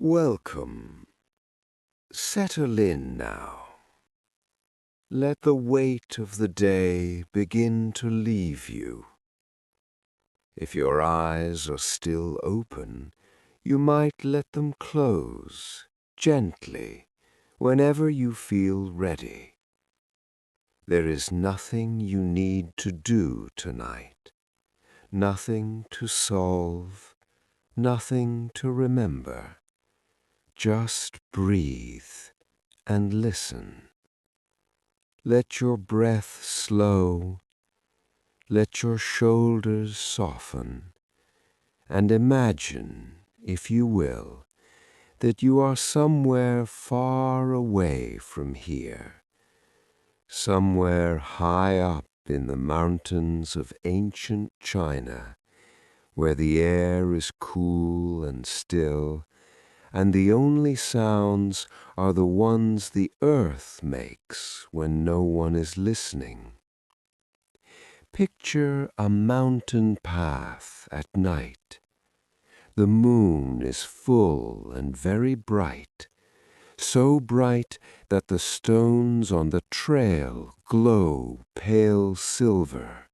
Welcome. Settle in now. Let the weight of the day begin to leave you. If your eyes are still open, you might let them close gently whenever you feel ready. There is nothing you need to do tonight, nothing to solve, nothing to remember. Just breathe and listen. Let your breath slow, let your shoulders soften, and imagine, if you will, that you are somewhere far away from here, somewhere high up in the mountains of ancient China, where the air is cool and still, and the only sounds are the ones the earth makes when no one is listening. Picture a mountain path at night. The moon is full and very bright, so bright that the stones on the trail glow pale silver.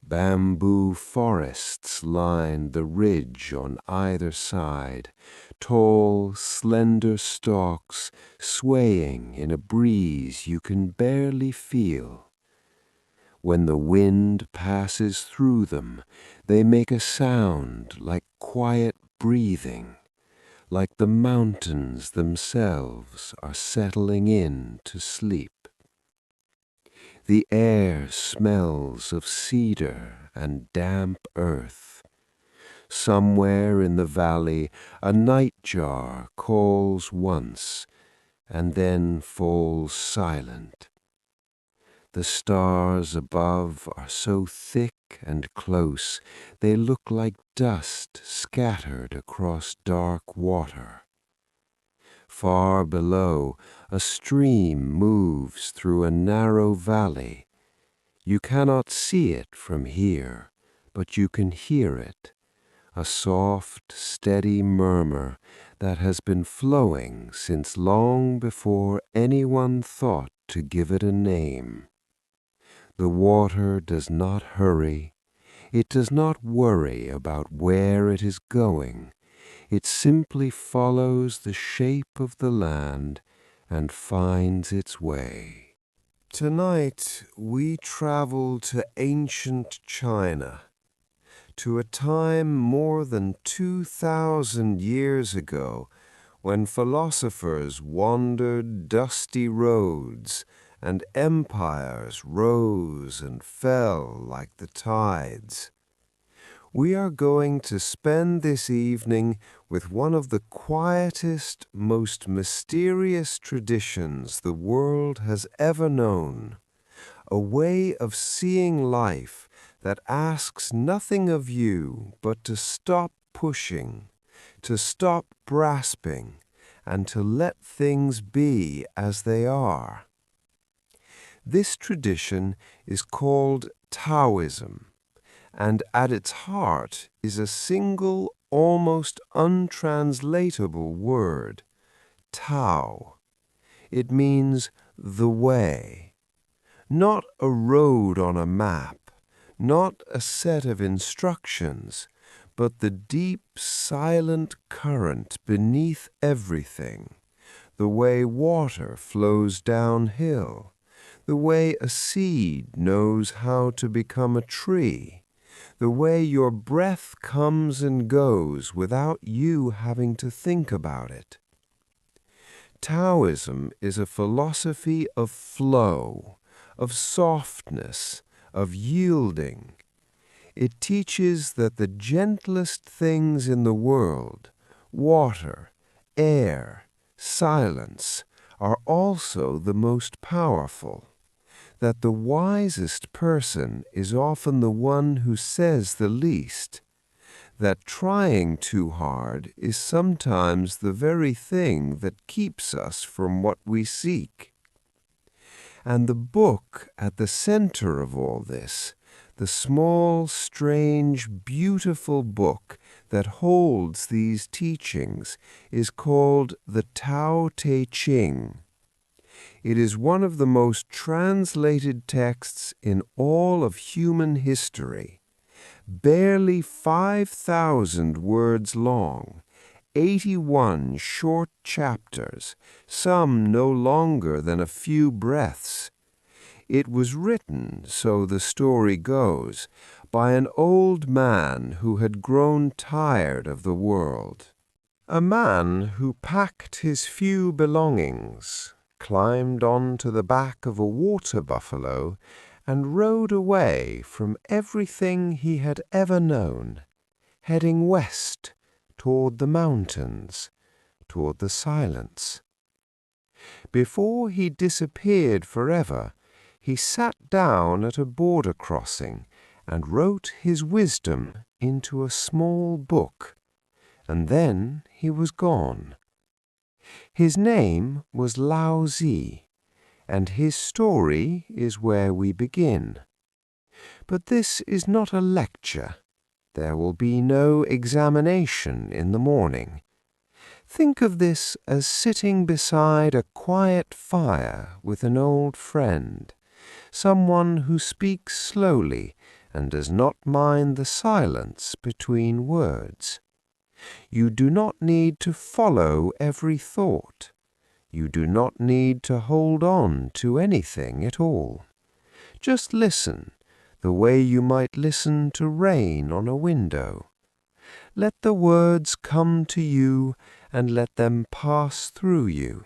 Bamboo forests line the ridge on either side, tall, slender stalks swaying in a breeze you can barely feel. When the wind passes through them, they make a sound like quiet breathing, like the mountains themselves are settling in to sleep. The air smells of cedar and damp earth. Somewhere in the valley, a nightjar calls once and then falls silent. The stars above are so thick and close, they look like dust scattered across dark water. Far below, a stream moves through a narrow valley. You cannot see it from here, but you can hear it, a soft, steady murmur that has been flowing since long before anyone thought to give it a name. The water does not hurry. It does not worry about where it is going. It simply follows the shape of the land and finds its way. Tonight we travel to ancient China, to a time more than 2,000 years ago when philosophers wandered dusty roads and empires rose and fell like the tides. We are going to spend this evening with one of the quietest, most mysterious traditions the world has ever known, a way of seeing life that asks nothing of you but to stop pushing, to stop grasping, and to let things be as they are. This tradition is called Taoism, and at its heart is a single, almost untranslatable word, Tao. It means the way, not a road on a map, not a set of instructions, but the deep, silent current beneath everything, the way water flows downhill, the way a seed knows how to become a tree, the way your breath comes and goes without you having to think about it. Taoism is a philosophy of flow, of softness, of yielding. It teaches that the gentlest things in the world, water, air, silence, are also the most powerful, that the wisest person is often the one who says the least, that trying too hard is sometimes the very thing that keeps us from what we seek. And the book at the center of all this, the small, strange, beautiful book that holds these teachings is called the Tao Te Ching. It is one of the most translated texts in all of human history. Barely 5,000 words long, 81 short chapters, some no longer than a few breaths. It was written, so the story goes, by an old man who had grown tired of the world. A man who packed his few belongings, climbed onto the back of a water buffalo, and rode away from everything he had ever known, heading west toward the mountains, toward the silence. Before he disappeared forever, he sat down at a border crossing and wrote his wisdom into a small book, and then he was gone. His name was Laozi, and his story is where we begin. But this is not a lecture. There will be no examination in the morning. Think of this as sitting beside a quiet fire with an old friend, someone who speaks slowly and does not mind the silence between words. You do not need to follow every thought. You do not need to hold on to anything at all. Just listen, the way you might listen to rain on a window. Let the words come to you and let them pass through you.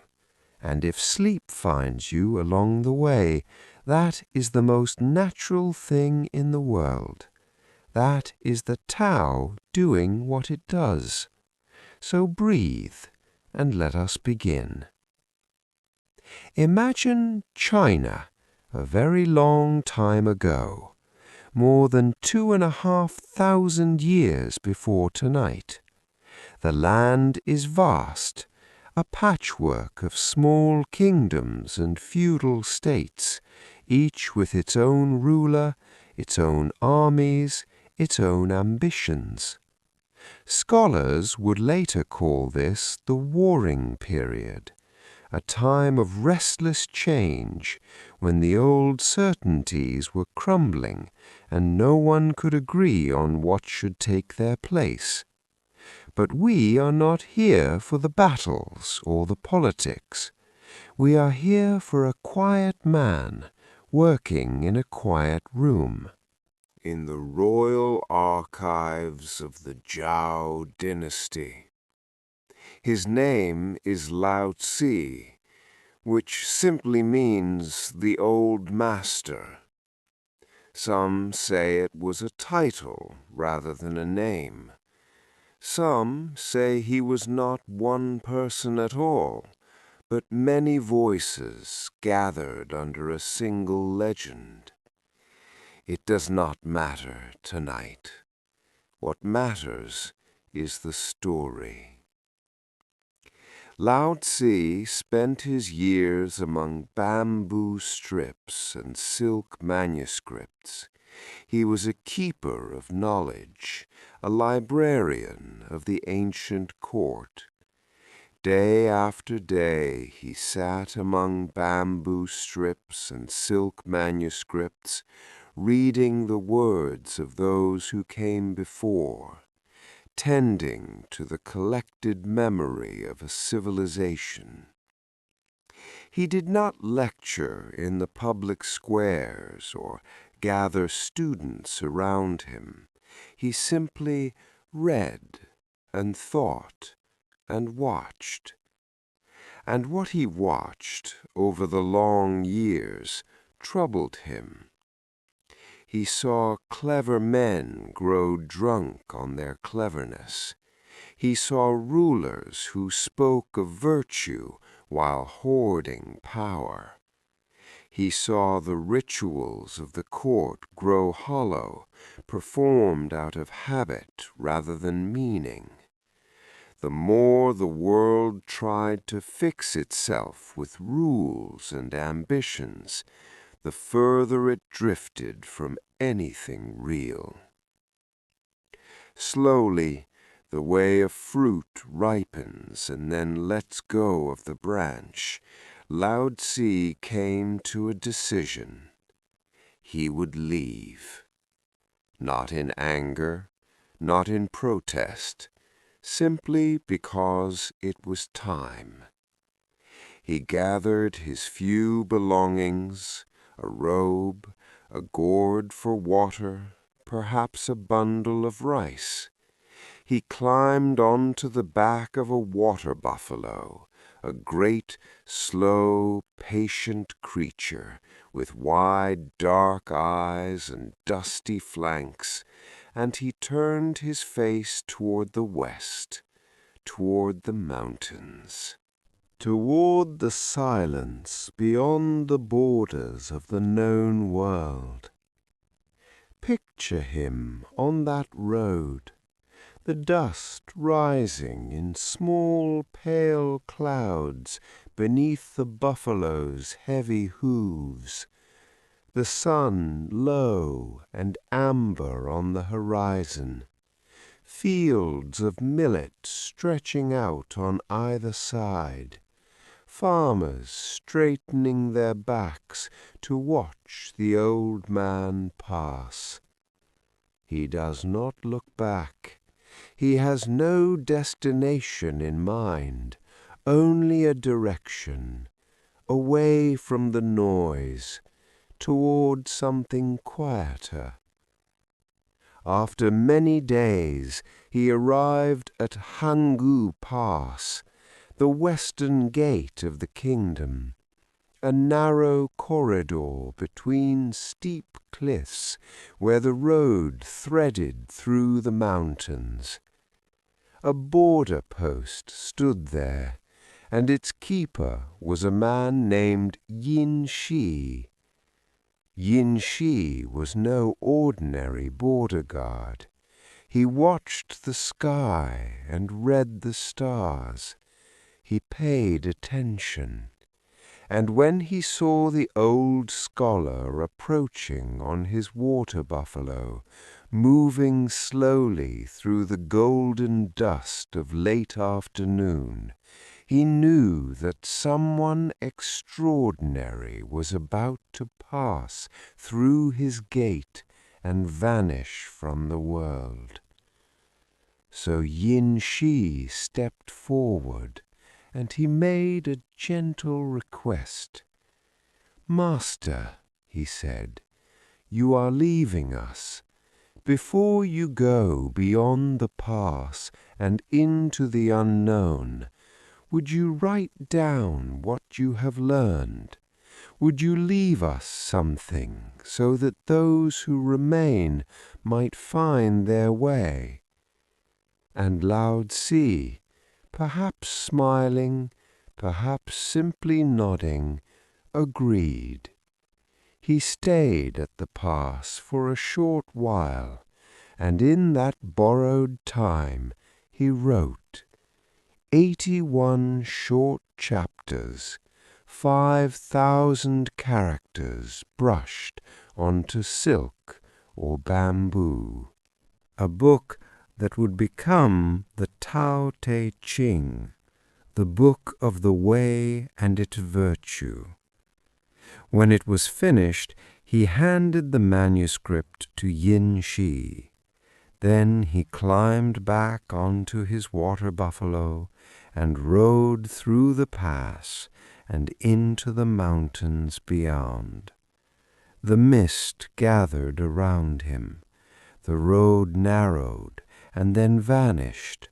And if sleep finds you along the way, that is the most natural thing in the world. That is the Tao doing what it does. So breathe and let us begin. Imagine China a very long time ago, more than 2,500 years before tonight. The land is vast, a patchwork of small kingdoms and feudal states, each with its own ruler, its own armies, its own ambitions. Scholars would later call this the Warring Period, a time of restless change when the old certainties were crumbling and no one could agree on what should take their place. But we are not here for the battles or the politics. We are here for a quiet man working in a quiet room. In the royal archives of the Zhao dynasty. His name is Laozi, which simply means the old master. Some say it was a title rather than a name. Some say he was not one person at all, but many voices gathered under a single legend. It does not matter tonight. What matters is the story. Laozi spent his years among bamboo strips and silk manuscripts. He was a keeper of knowledge, a librarian of the ancient court. Day after day he sat among bamboo strips and silk manuscripts, reading the words of those who came before, tending to the collected memory of a civilization. He did not lecture in the public squares or gather students around him. He simply read and thought and watched. And what he watched over the long years troubled him. He saw clever men grow drunk on their cleverness. He saw rulers who spoke of virtue while hoarding power. He saw the rituals of the court grow hollow, performed out of habit rather than meaning. The more the world tried to fix itself with rules and ambitions, the further it drifted from anything real. Slowly, the way a fruit ripens and then lets go of the branch, Laozi came to a decision. He would leave. Not in anger, not in protest, simply because it was time. He gathered his few belongings, a robe, a gourd for water, perhaps a bundle of rice. He climbed onto the back of a water buffalo, a great, slow, patient creature with wide, dark eyes and dusty flanks, and he turned his face toward the west, toward the mountains, toward the silence beyond the borders of the known world. Picture him on that road, the dust rising in small pale clouds beneath the buffalo's heavy hooves, the sun low and amber on the horizon, fields of millet stretching out on either side, farmers straightening their backs to watch the old man pass. He does not look back. He has no destination in mind, only a direction, away from the noise, toward something quieter. After many days, he arrived at Hangu Pass, the western gate of the kingdom, a narrow corridor between steep cliffs where the road threaded through the mountains. A border post stood there, and its keeper was a man named Yin Shi. Yin Shi was no ordinary border guard. He watched the sky and read the stars. He paid attention. And when he saw the old scholar approaching on his water buffalo, moving slowly through the golden dust of late afternoon, he knew that someone extraordinary was about to pass through his gate and vanish from the world. So Yin Shi stepped forward, and he made a gentle request. "Master," he said, "you are leaving us. Before you go beyond the pass and into the unknown, would you write down what you have learned? Would you leave us something so that those who remain might find their way?" And Laozi, perhaps smiling, perhaps simply nodding, agreed. He stayed at the pass for a short while, and in that borrowed time he wrote 81 short chapters, 5,000 characters brushed onto silk or bamboo. A book that would become the Tao Te Ching, the book of the way and its virtue. When it was finished, he handed the manuscript to Yin Shi. Then he climbed back onto his water buffalo and rode through the pass and into the mountains beyond. The mist gathered around him. The road narrowed and then vanished,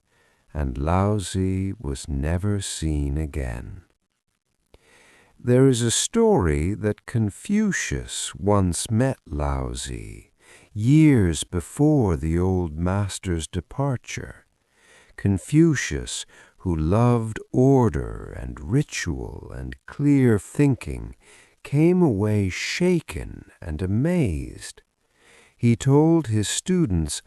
and Laozi was never seen again. There is a story that Confucius once met Laozi, years before the old master's departure. Confucius, who loved order and ritual and clear thinking, came away shaken and amazed. He told his students,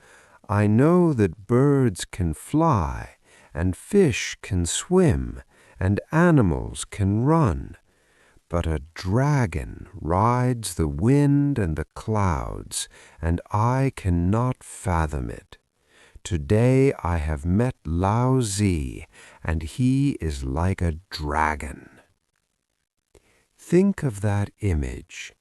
"I know that birds can fly, and fish can swim, and animals can run, but a dragon rides the wind and the clouds, and I cannot fathom it. Today I have met Laozi, and he is like a dragon. Think of that image,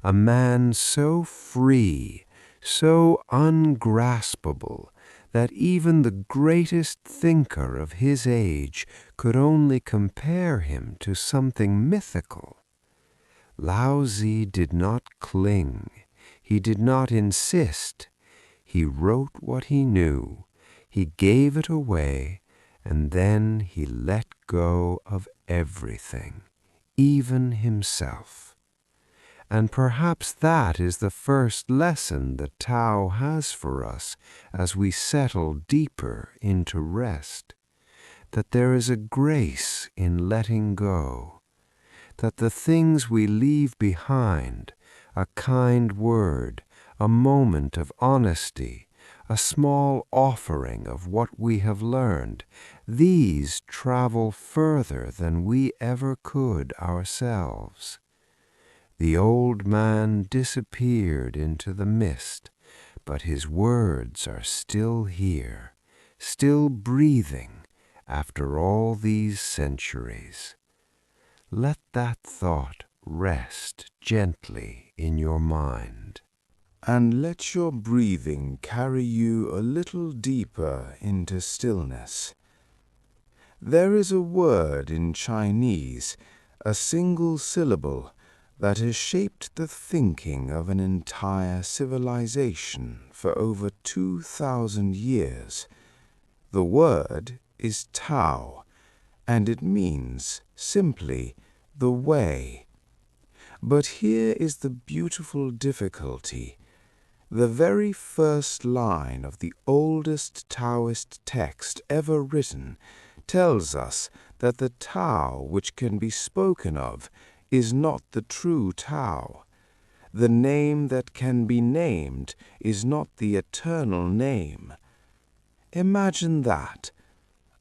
a man so free, so ungraspable, that even the greatest thinker of his age could only compare him to something mythical. Laozi did not cling, he did not insist. He wrote what he knew, he gave it away, and then he let go of everything, even himself. And perhaps that is the first lesson the Tao has for us as we settle deeper into rest, that there is a grace in letting go, that the things we leave behind, a kind word, a moment of honesty, a small offering of what we have learned, these travel further than we ever could ourselves. The old man disappeared into the mist, but his words are still here, still breathing after all these centuries. Let that thought rest gently in your mind. And let your breathing carry you a little deeper into stillness. There is a word in Chinese, a single syllable, that has shaped the thinking of an entire civilization for over 2,000 years. The word is Tao, and it means simply the way. But here is the beautiful difficulty. The very first line of the oldest Taoist text ever written tells us that the Tao which can be spoken of is not the true Tao. The name that can be named is not the eternal name. Imagine that.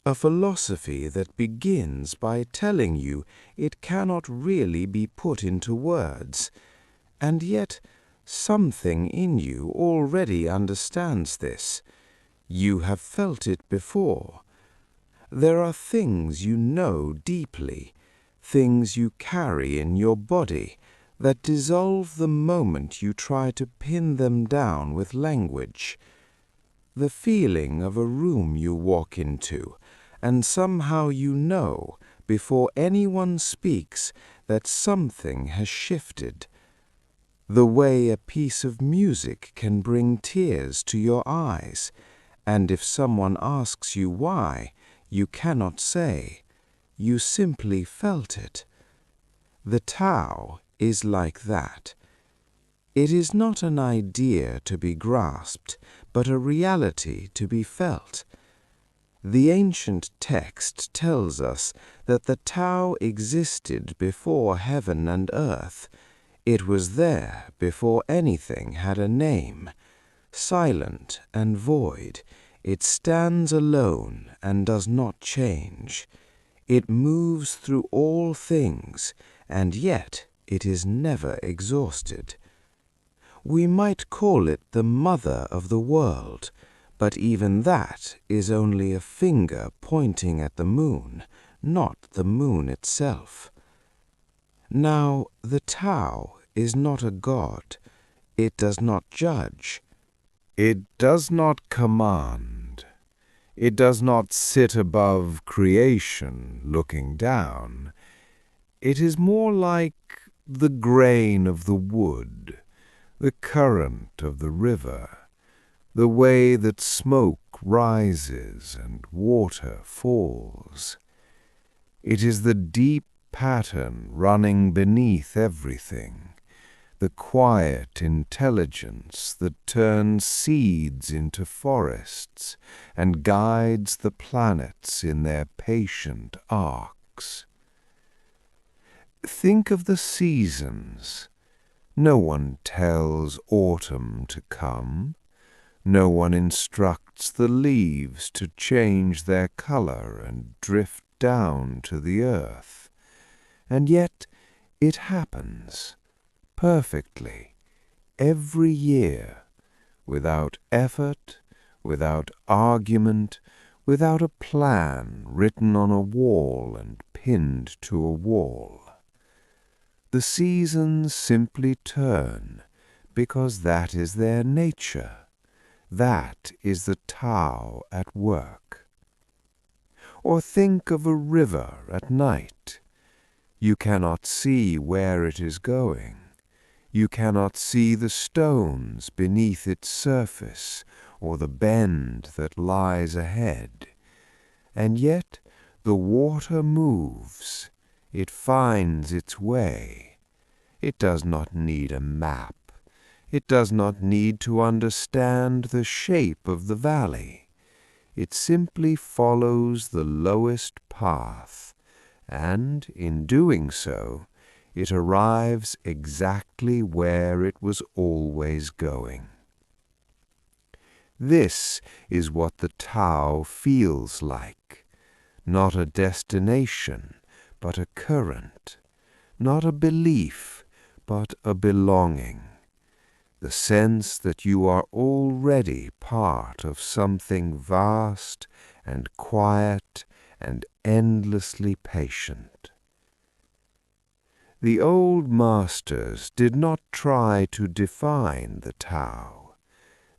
A philosophy that begins by telling you it cannot really be put into words, and yet something in you already understands this. You have felt it before. There are things you know deeply, things you carry in your body that dissolve the moment you try to pin them down with language. The feeling of a room you walk into, and somehow you know, before anyone speaks, that something has shifted. The way a piece of music can bring tears to your eyes, and if someone asks you why, you cannot say. You simply felt it. The Tao is like that. It is not an idea to be grasped, but a reality to be felt. The ancient text tells us that the Tao existed before heaven and earth. It was there before anything had a name. Silent and void, it stands alone and does not change. It moves through all things, and yet it is never exhausted. We might call it the mother of the world, but even that is only a finger pointing at the moon, not the moon itself. Now, the Tao is not a god. It does not judge. It does not command. It does not sit above creation looking down. It is more like the grain of the wood, the current of the river, the way that smoke rises and water falls. It is the deep pattern running beneath everything, the quiet intelligence that turns seeds into forests and guides the planets in their patient arcs. Think of the seasons. No one tells autumn to come. No one instructs the leaves to change their color and drift down to the earth. And yet it happens perfectly every year, without effort, without argument, without a plan written on a wall and pinned to a wall. The seasons simply turn, because that is their nature. That is the Tao at work. Or think of a river at night. You cannot see where it is going. You cannot see the stones beneath its surface or the bend that lies ahead. And yet the water moves. It finds its way. It does not need a map. It does not need to understand the shape of the valley. It simply follows the lowest path, and in doing so, it arrives exactly where it was always going. This is what the Tao feels like. Not a destination, but a current. Not a belief, but a belonging. The sense that you are already part of something vast and quiet and endlessly patient. The old masters did not try to define the Tao.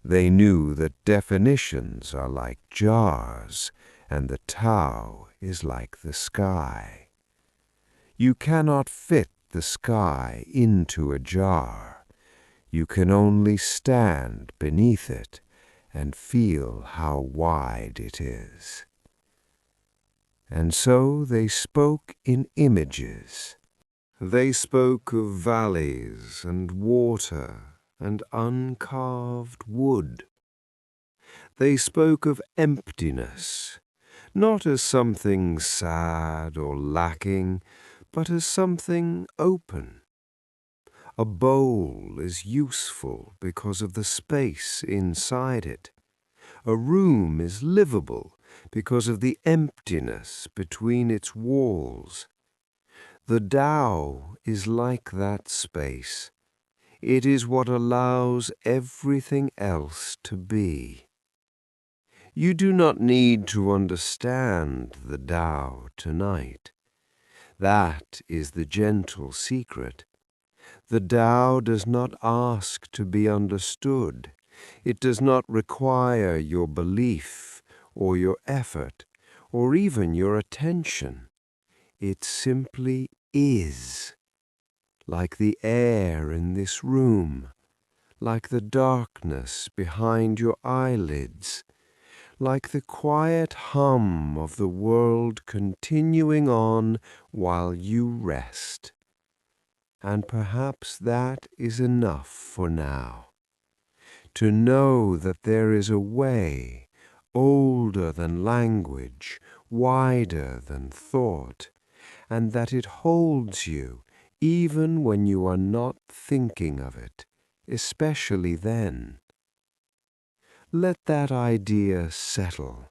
They knew that definitions are like jars, and the Tao is like the sky. You cannot fit the sky into a jar. You can only stand beneath it and feel how wide it is. And so they spoke in images. They spoke of valleys and water and uncarved wood. They spoke of emptiness, not as something sad or lacking, but as something open. A bowl is useful because of the space inside it. A room is livable because of the emptiness between its walls. The Tao is like that space. It is what allows everything else to be. You do not need to understand the Tao tonight. That is the gentle secret. The Tao does not ask to be understood. It does not require your belief or your effort or even your attention. It simply is, like the air in this room, like the darkness behind your eyelids, like the quiet hum of the world continuing on while you rest. And perhaps that is enough for now. To know that there is a way older than language, wider than thought, and that it holds you even when you are not thinking of it, especially then. Let that idea settle.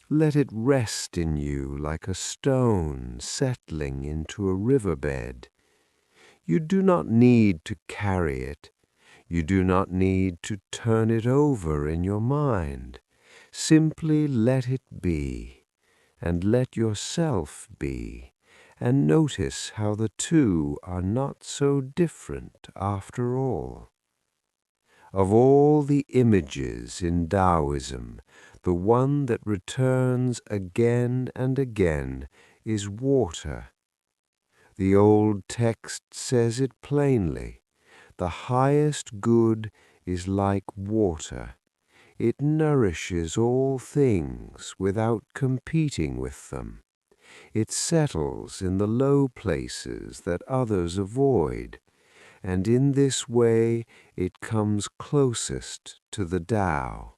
Let it rest in you like a stone settling into a riverbed. You do not need to carry it. You do not need to turn it over in your mind. Simply let it be, and let yourself be, and notice how the two are not so different after all. Of all the images in Taoism, the one that returns again and again is water. The old text says it plainly. The highest good is like water. It nourishes all things without competing with them. It settles in the low places that others avoid, and in this way it comes closest to the Tao.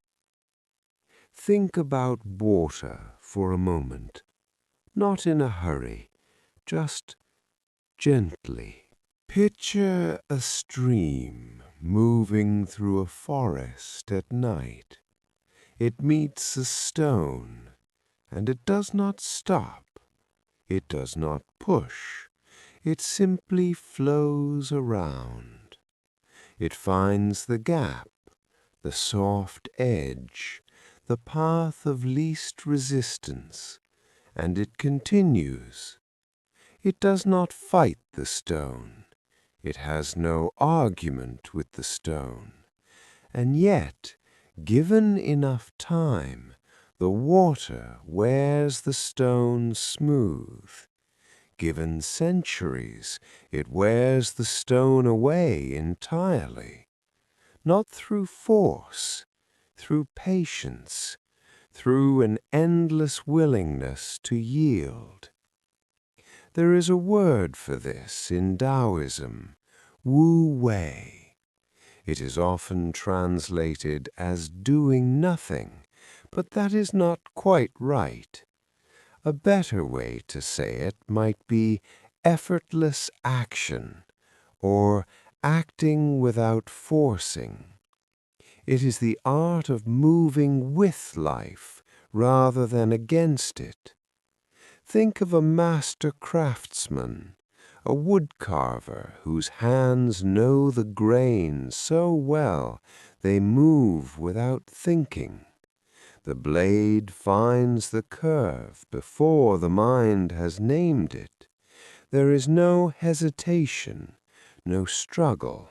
Think about water for a moment, not in a hurry, just gently. Picture a stream moving through a forest at night. It meets a stone, and it does not stop. It does not push. It simply flows around. It finds the gap, the soft edge, the path of least resistance, and it continues. It does not fight the stone. It has no argument with the stone. And yet, given enough time, the water wears the stone smooth. Given centuries, it wears the stone away entirely. Not through force, through patience, through an endless willingness to yield. There is a word for this in Taoism, Wu Wei. It is often translated as doing nothing, but that is not quite right. A better way to say it might be effortless action, or acting without forcing. It is the art of moving with life rather than against it. Think of a master craftsman, a woodcarver whose hands know the grain so well they move without thinking. The blade finds the curve before the mind has named it. There is no hesitation, no struggle.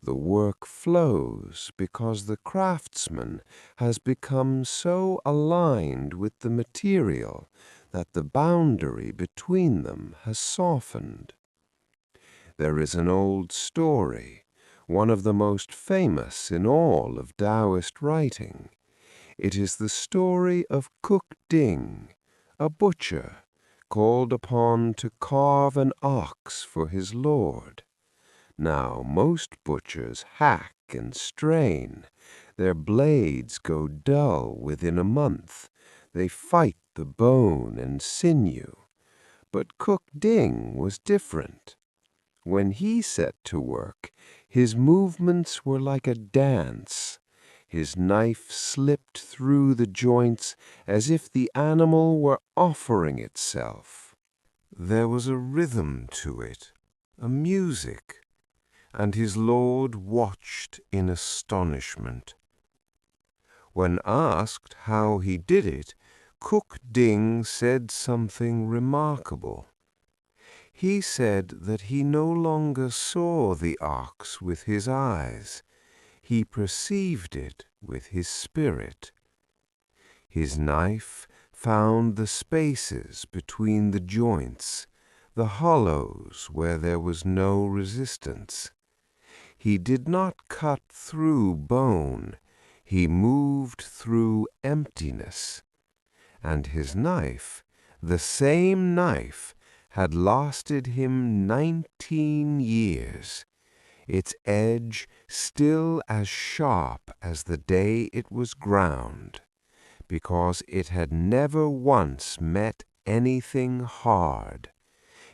The work flows because the craftsman has become so aligned with the material that the boundary between them has softened. There is an old story, one of the most famous in all of Taoist writing. It is the story of Cook Ding, a butcher called upon to carve an ox for his lord. Now most butchers hack and strain. Their blades go dull within a month. They fight the bone and sinew. But Cook Ding was different. When he set to work, his movements were like a dance. His knife slipped through the joints as if the animal were offering itself. There was a rhythm to it, a music, and his lord watched in astonishment. When asked how he did it, Cook Ding said something remarkable. He said that he no longer saw the ox with his eyes. He perceived it with his spirit. His knife found the spaces between the joints, the hollows where there was no resistance. He did not cut through bone, he moved through emptiness. And his knife, the same knife, had lasted him 19 years, its edge still as sharp as the day it was ground, because it had never once met anything hard.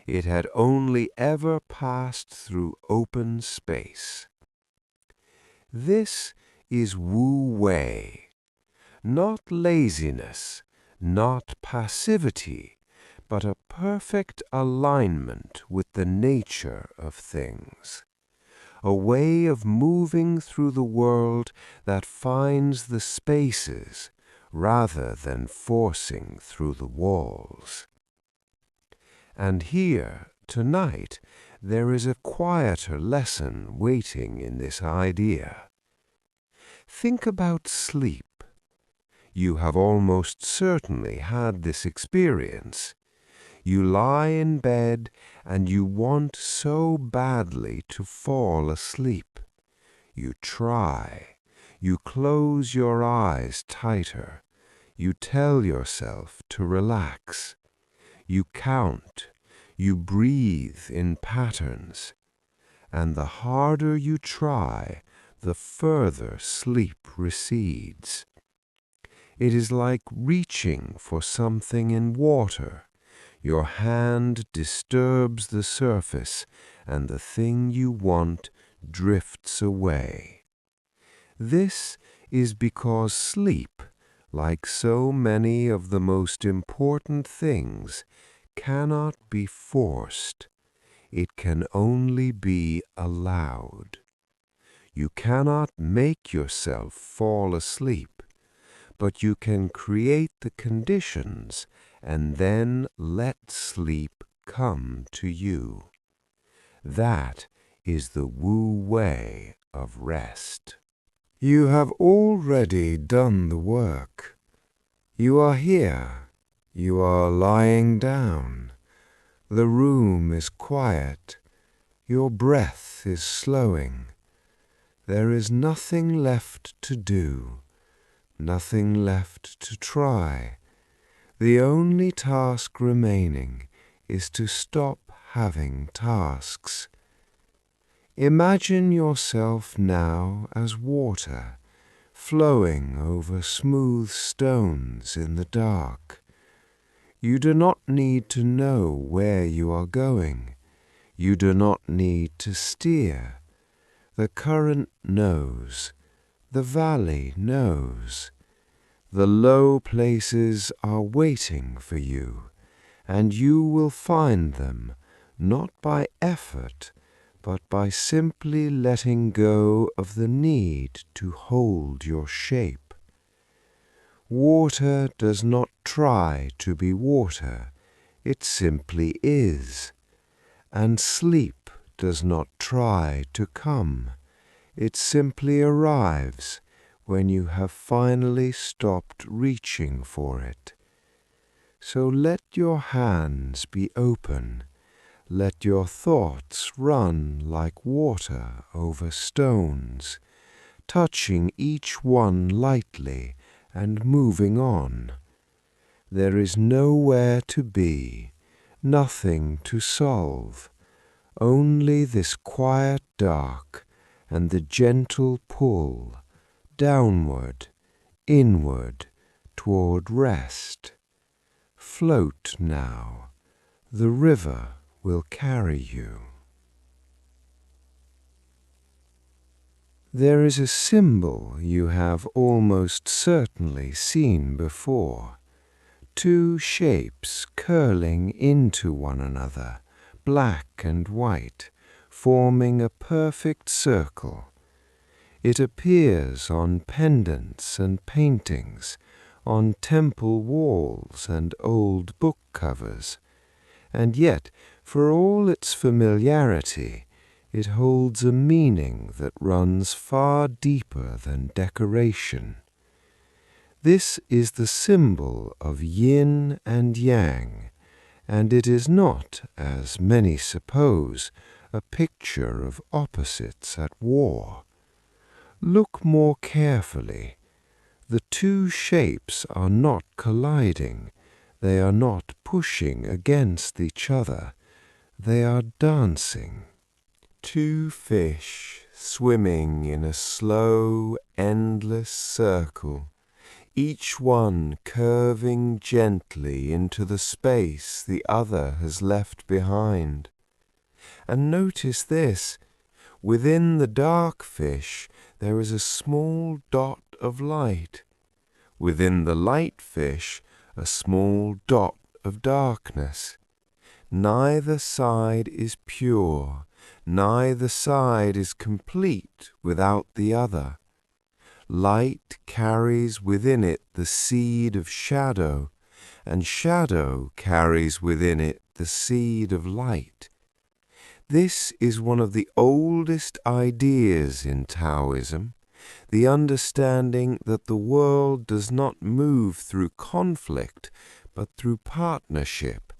It had only ever passed through open space. This is Wu Wei, not laziness, not passivity, but a perfect alignment with the nature of things. A way of moving through the world that finds the spaces rather than forcing through the walls. And here, tonight, there is a quieter lesson waiting in this idea. Think about sleep. You have almost certainly had this experience. You lie in bed and you want so badly to fall asleep. You try. You close your eyes tighter. You tell yourself to relax. You count, you breathe in patterns, and the harder you try, the further sleep recedes. It is like reaching for something in water. Your hand disturbs the surface, and the thing you want drifts away. This is because sleep, like so many of the most important things, cannot be forced. It can only be allowed. You cannot make yourself fall asleep, but you can create the conditions and then let sleep come to you. That is the Wu way of rest. You have already done the work. You are here. You are lying down. The room is quiet. Your breath is slowing. There is nothing left to do, nothing left to try. The only task remaining is to stop having tasks. Imagine yourself now as water, flowing over smooth stones in the dark. You do not need to know where you are going. You do not need to steer. The current knows. The valley knows. The low places are waiting for you, and you will find them not by effort, but by simply letting go of the need to hold your shape. Water does not try to be water, it simply is. And sleep does not try to come, it simply arrives when you have finally stopped reaching for it. So let your hands be open. Let your thoughts run like water over stones, touching each one lightly and moving on. There is nowhere to be, nothing to solve, only this quiet dark and the gentle pull, downward, inward, toward rest. Float now. The river will carry you. There is a symbol you have almost certainly seen before. Two shapes curling into one another, black and white, forming a perfect circle. It appears on pendants and paintings, on temple walls and old book covers, and yet, for all its familiarity, it holds a meaning that runs far deeper than decoration. This is the symbol of yin and yang, and it is not, as many suppose, a picture of opposites at war. Look more carefully. The two shapes are not colliding. They are not pushing against each other. They are dancing. Two fish swimming in a slow, endless circle, each one curving gently into the space the other has left behind. And notice this. Within the dark fish, there is a small dot of light. Within the light fish, a small dot of darkness. Neither side is pure, neither side is complete without the other. Light carries within it the seed of shadow, and shadow carries within it the seed of light. This is one of the oldest ideas in Taoism, the understanding that the world does not move through conflict, but through partnership.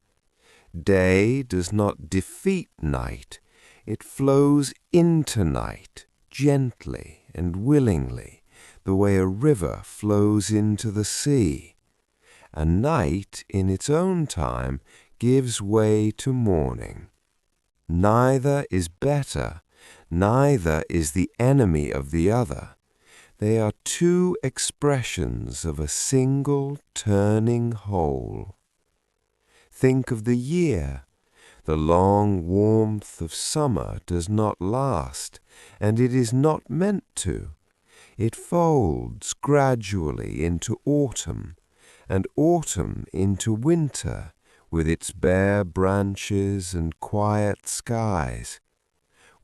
Day does not defeat night, it flows into night, gently and willingly, the way a river flows into the sea. And night, in its own time, gives way to morning. Neither is better, neither is the enemy of the other. They are two expressions of a single turning whole. Think of the year. The long warmth of summer does not last, and it is not meant to. It folds gradually into autumn, and autumn into winter, with its bare branches and quiet skies.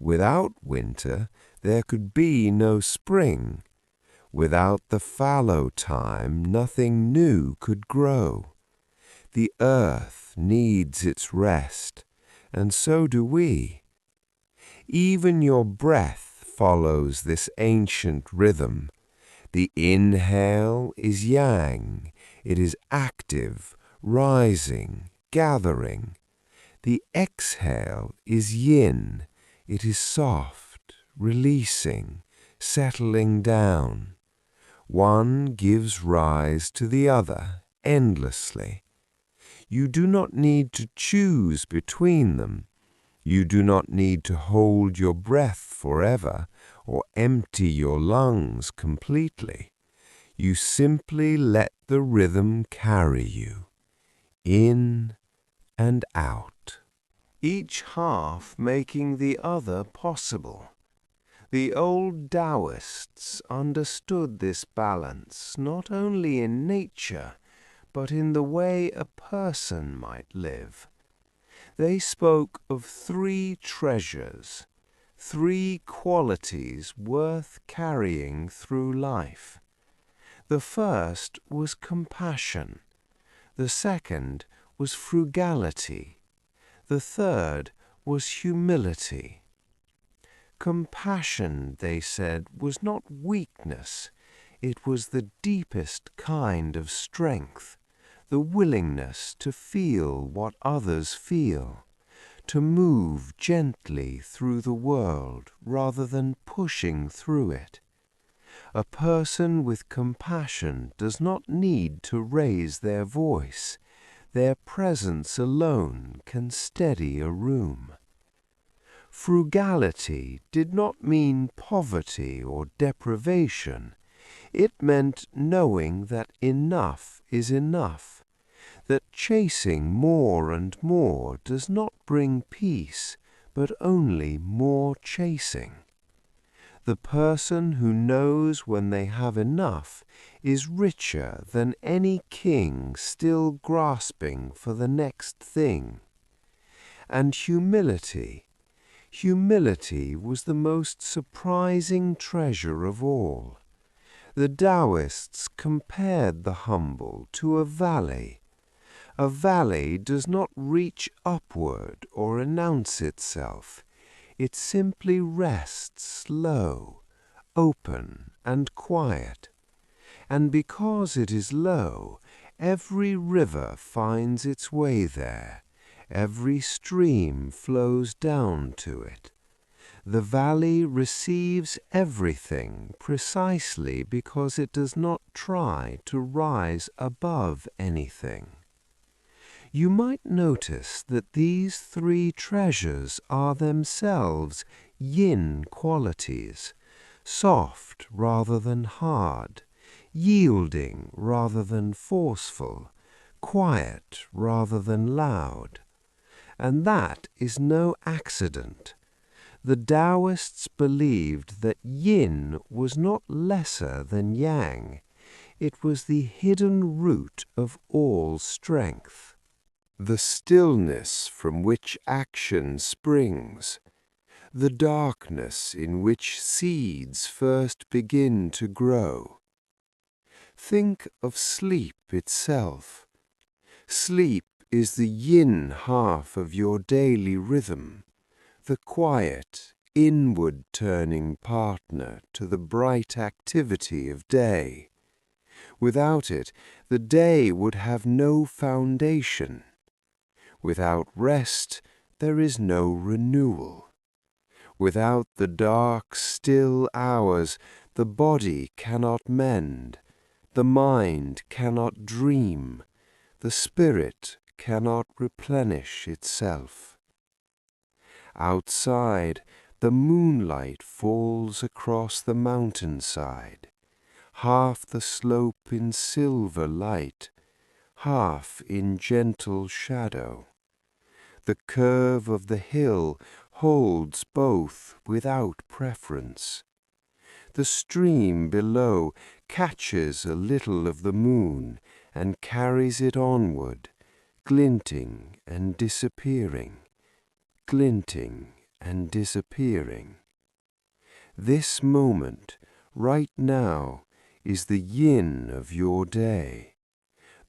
Without winter, there could be no spring. Without the fallow time, nothing new could grow. The earth needs its rest, and so do we. Even your breath follows this ancient rhythm. The inhale is yang, it is active, rising, gathering. The exhale is yin, it is soft, releasing, settling down. One gives rise to the other endlessly. You do not need to choose between them. You do not need to hold your breath forever or empty your lungs completely. You simply let the rhythm carry you, in and out, each half making the other possible. The old Taoists understood this balance not only in nature, but in the way a person might live. They spoke of three treasures, three qualities worth carrying through life. The first was compassion, the second was frugality, the third was humility. Compassion, they said, was not weakness, it was the deepest kind of strength, the willingness to feel what others feel, to move gently through the world rather than pushing through it. A person with compassion does not need to raise their voice. Their presence alone can steady a room. Frugality did not mean poverty or deprivation. It meant knowing that enough is enough, that chasing more and more does not bring peace, but only more chasing. The person who knows when they have enough is richer than any king still grasping for the next thing. And humility was the most surprising treasure of all. The Taoists compared the humble to a valley. A valley does not reach upward or announce itself. It simply rests low, open and quiet. And because it is low, every river finds its way there. Every stream flows down to it. The valley receives everything precisely because it does not try to rise above anything. You might notice that these three treasures are themselves yin qualities, soft rather than hard, yielding rather than forceful, quiet rather than loud. And that is no accident. The Taoists believed that yin was not lesser than yang. It was the hidden root of all strength, the stillness from which action springs, the darkness in which seeds first begin to grow. Think of sleep itself. Sleep is the yin half of your daily rhythm, the quiet, inward-turning partner to the bright activity of day. Without it, the day would have no foundation. Without rest, there is no renewal. Without the dark, still hours, the body cannot mend, the mind cannot dream, the spirit cannot replenish itself. Outside, the moonlight falls across the mountainside, half the slope in silver light, half in gentle shadow. The curve of the hill holds both without preference. The stream below catches a little of the moon and carries it onward, glinting and disappearing, glinting and disappearing. This moment, right now, is the yin of your day.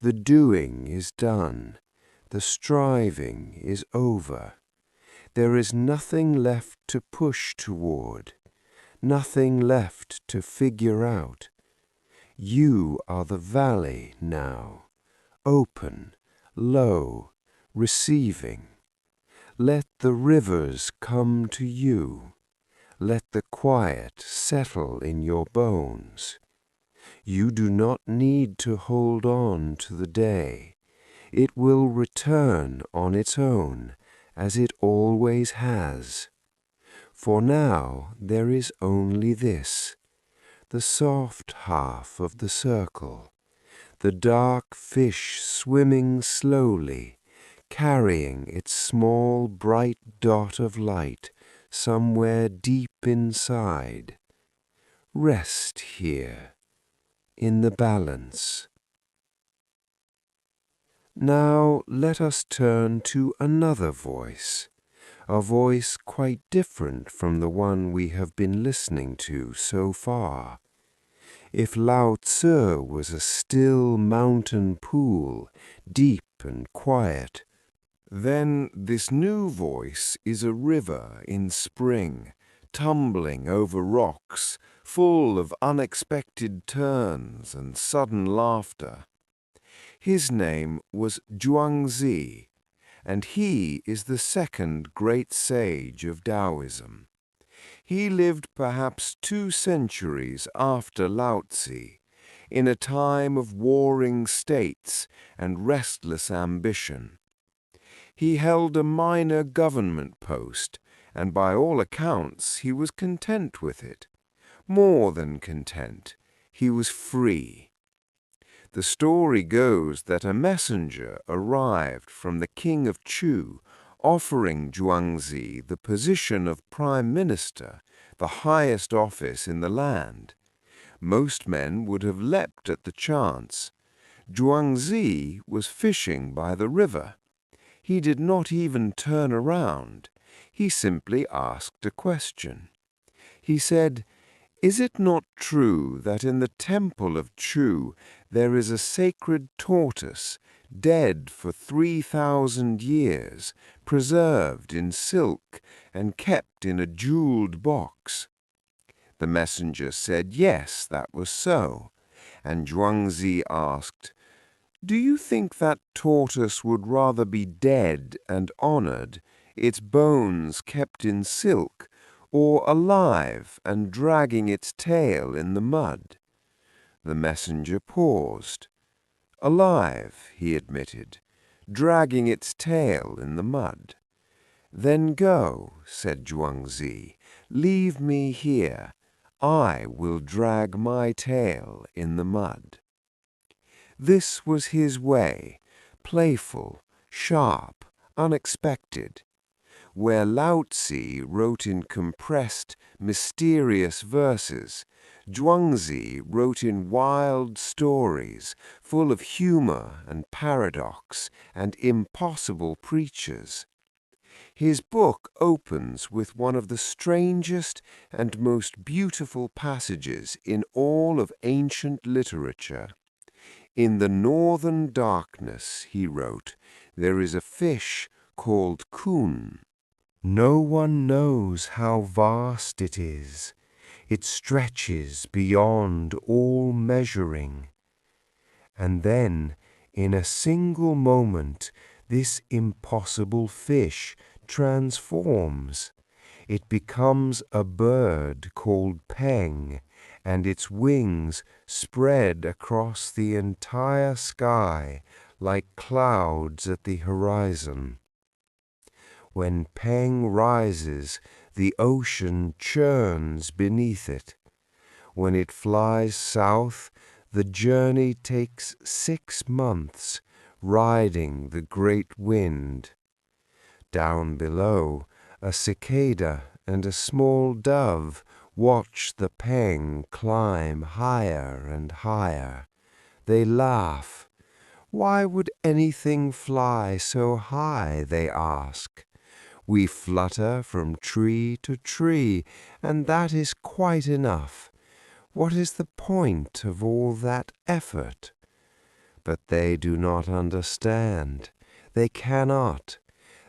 The doing is done. The striving is over. There is nothing left to push toward, nothing left to figure out. You are the valley now, open, low, receiving. Let the rivers come to you. Let the quiet settle in your bones. You do not need to hold on to the day. It will return on its own, as it always has. For now there is only this, the soft half of the circle, the dark fish swimming slowly, carrying its small bright dot of light somewhere deep inside. Rest here, in the balance. Now let us turn to another voice, a voice quite different from the one we have been listening to so far. If Lao Tzu was a still mountain pool, deep and quiet, then this new voice is a river in spring, tumbling over rocks, full of unexpected turns and sudden laughter. His name was Zhuangzi, and he is the second great sage of Taoism. He lived perhaps 2 centuries after Laozi, in a time of warring states and restless ambition. He held a minor government post, and by all accounts he was content with it. More than content, he was free. The story goes that a messenger arrived from the king of Chu, offering Zhuangzi the position of prime minister, the highest office in the land. Most men would have leapt at the chance. Zhuangzi was fishing by the river. He did not even turn around. He simply asked a question. He said, "Is it not true that in the temple of Chu there is a sacred tortoise, dead for 3,000 years, preserved in silk and kept in a jeweled box?" The messenger said yes, that was so, and Zhuangzi asked, "Do you think that tortoise would rather be dead and honored, its bones kept in silk, or alive and dragging its tail in the mud?" The messenger paused. "Alive," he admitted, "dragging its tail in the mud." "Then go," said Zhuangzi, "leave me here. I will drag my tail in the mud." This was his way, playful, sharp, unexpected. Where Laozi wrote in compressed, mysterious verses, Zhuangzi wrote in wild stories, full of humor and paradox and impossible preachers. His book opens with one of the strangest and most beautiful passages in all of ancient literature. "In the northern darkness," he wrote, "there is a fish called Kun. No one knows how vast it is. It stretches beyond all measuring." And then, in a single moment, this impossible fish transforms. It becomes a bird called Peng, and its wings spread across the entire sky like clouds at the horizon. When Peng rises, the ocean churns beneath it. When it flies south, the journey takes 6 months, riding the great wind. Down below, a cicada and a small dove watch the Peng climb higher and higher. They laugh. "Why would anything fly so high?" they ask. We flutter from tree to tree, and that is quite enough. What is the point of all that effort? But they do not understand. They cannot.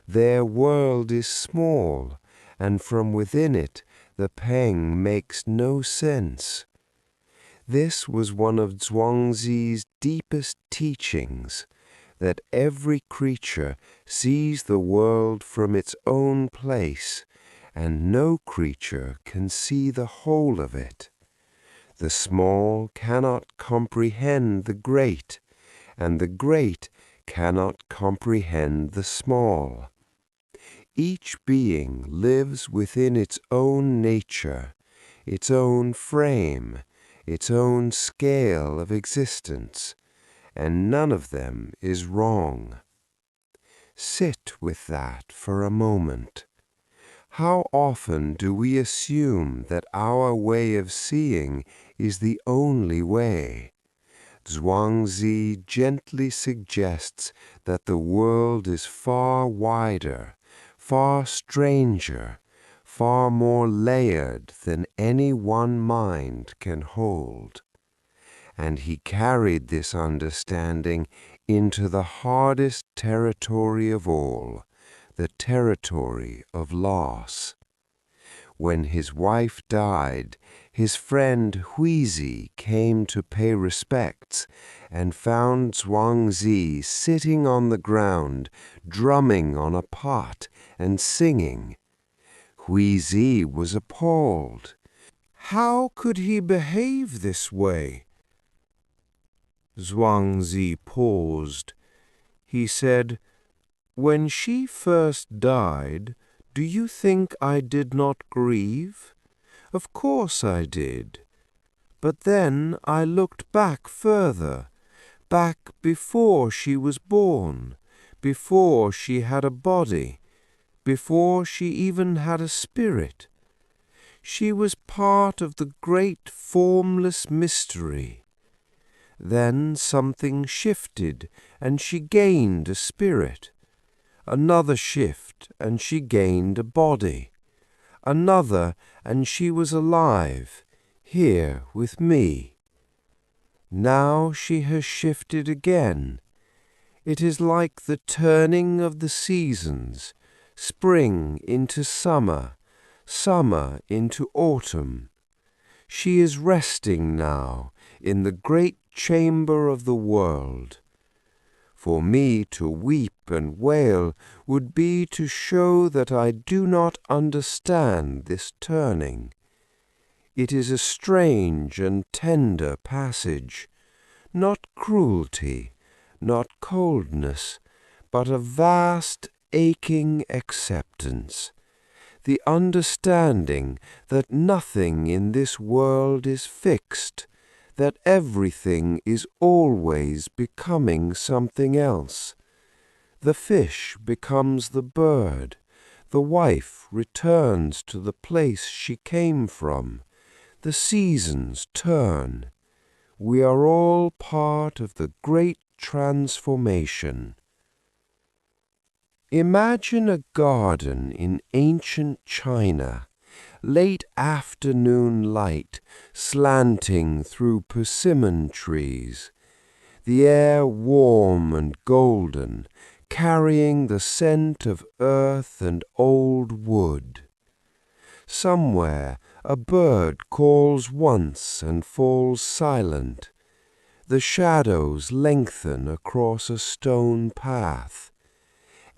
Their world is small, and from within it the pang makes no sense. This was one of Zhuangzi's deepest teachings, that every creature sees the world from its own place, and no creature can see the whole of it. The small cannot comprehend the great, and the great cannot comprehend the small. Each being lives within its own nature, its own frame, its own scale of existence, and none of them is wrong. Sit with that for a moment. How often do we assume that our way of seeing is the only way? Zhuangzi gently suggests that the world is far wider, far stranger, far more layered than any one mind can hold. And he carried this understanding into the hardest territory of all, the territory of loss. When his wife died, his friend Huizi came to pay respects and found Zhuangzi sitting on the ground, drumming on a pot and singing. Huizi was appalled. How could he behave this way? Zhuangzi paused. He said, "When she first died, do you think I did not grieve? Of course I did. But then I looked back further, back before she was born, before she had a body, before she even had a spirit. She was part of the great formless mystery. Then something shifted, and she gained a spirit. Another shift, and she gained a body. Another, and she was alive, here with me. Now she has shifted again. It is like the turning of the seasons, spring into summer, summer into autumn. She is resting now in the great chamber of the world. For me to weep and wail would be to show that I do not understand this turning. It is a strange and tender passage, not cruelty, not coldness, but a vast aching acceptance, the understanding that nothing in this world is fixed, that everything is always becoming something else. The fish becomes the bird, the wife returns to the place she came from, the seasons turn. We are all part of the great transformation. Imagine a garden in ancient China, late afternoon light slanting through persimmon trees, the air warm and golden, carrying the scent of earth and old wood. Somewhere a bird calls once and falls silent. The shadows lengthen across a stone path.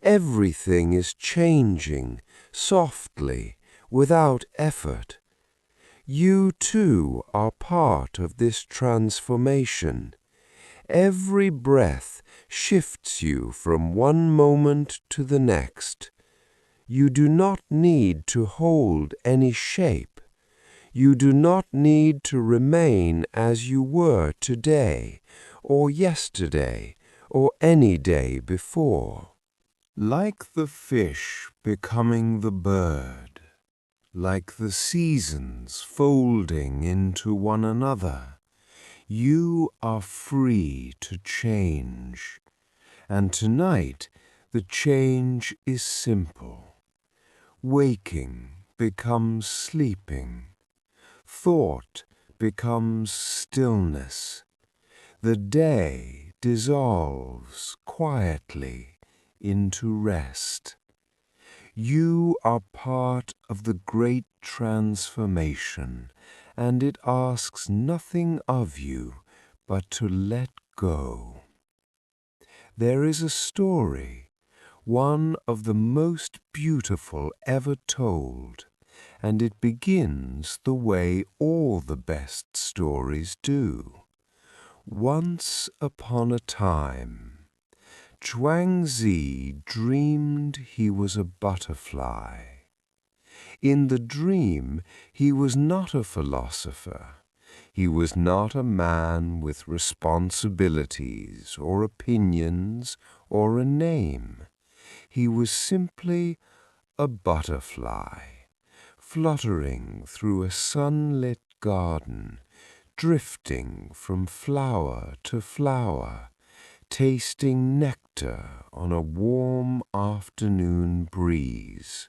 Everything is changing, softly, without effort. You too are part of this transformation. Every breath shifts you from one moment to the next. You do not need to hold any shape. You do not need to remain as you were today, or yesterday, or any day before. Like the fish becoming the bird, like the seasons folding into one another, you are free to change. And tonight the change is simple. Waking becomes sleeping. Thought becomes stillness. The day dissolves quietly into rest. You are part of the great transformation, and it asks nothing of you but to let go. There is a story, one of the most beautiful ever told, and it begins the way all the best stories do. Once upon a time, Zhuangzi dreamed he was a butterfly. In the dream, he was not a philosopher. He was not a man with responsibilities or opinions or a name. He was simply a butterfly, fluttering through a sunlit garden, drifting from flower to flower, tasting nectar on a warm afternoon breeze.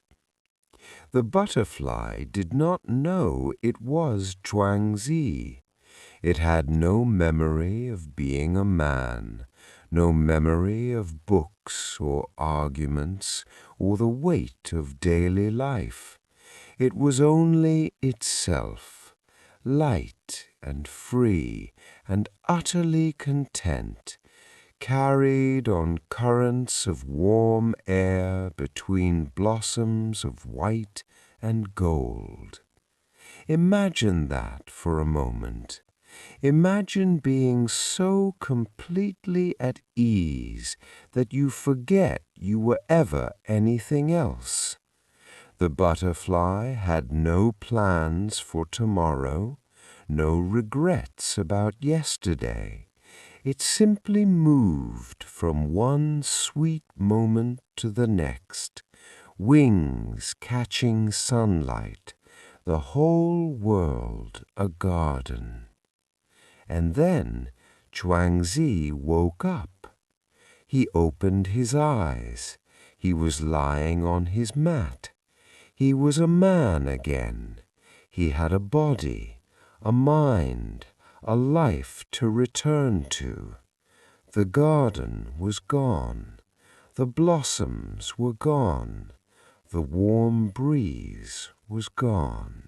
The butterfly did not know it was Zhuangzi. It had no memory of being a man, no memory of books or arguments or the weight of daily life. It was only itself, light and free and utterly content, carried on currents of warm air between blossoms of white and gold. Imagine that for a moment. Imagine being so completely at ease that you forget you were ever anything else. The butterfly had no plans for tomorrow, no regrets about yesterday. It simply moved from one sweet moment to the next, wings catching sunlight, the whole world a garden. And then Zhuangzi woke up. He opened his eyes. He was lying on his mat. He was a man again. He had a body, a mind, a life to return to. The garden was gone. The blossoms were gone. The warm breeze was gone.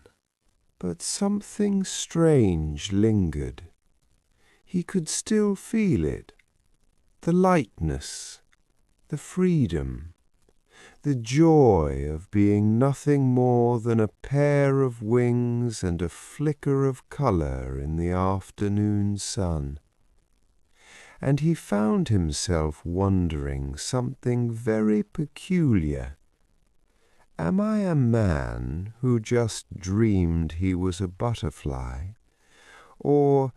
But something strange lingered. He could still feel it. The lightness, the freedom, the joy of being nothing more than a pair of wings and a flicker of color in the afternoon sun. And he found himself wondering something very peculiar. Am I a man who just dreamed he was a butterfly? Or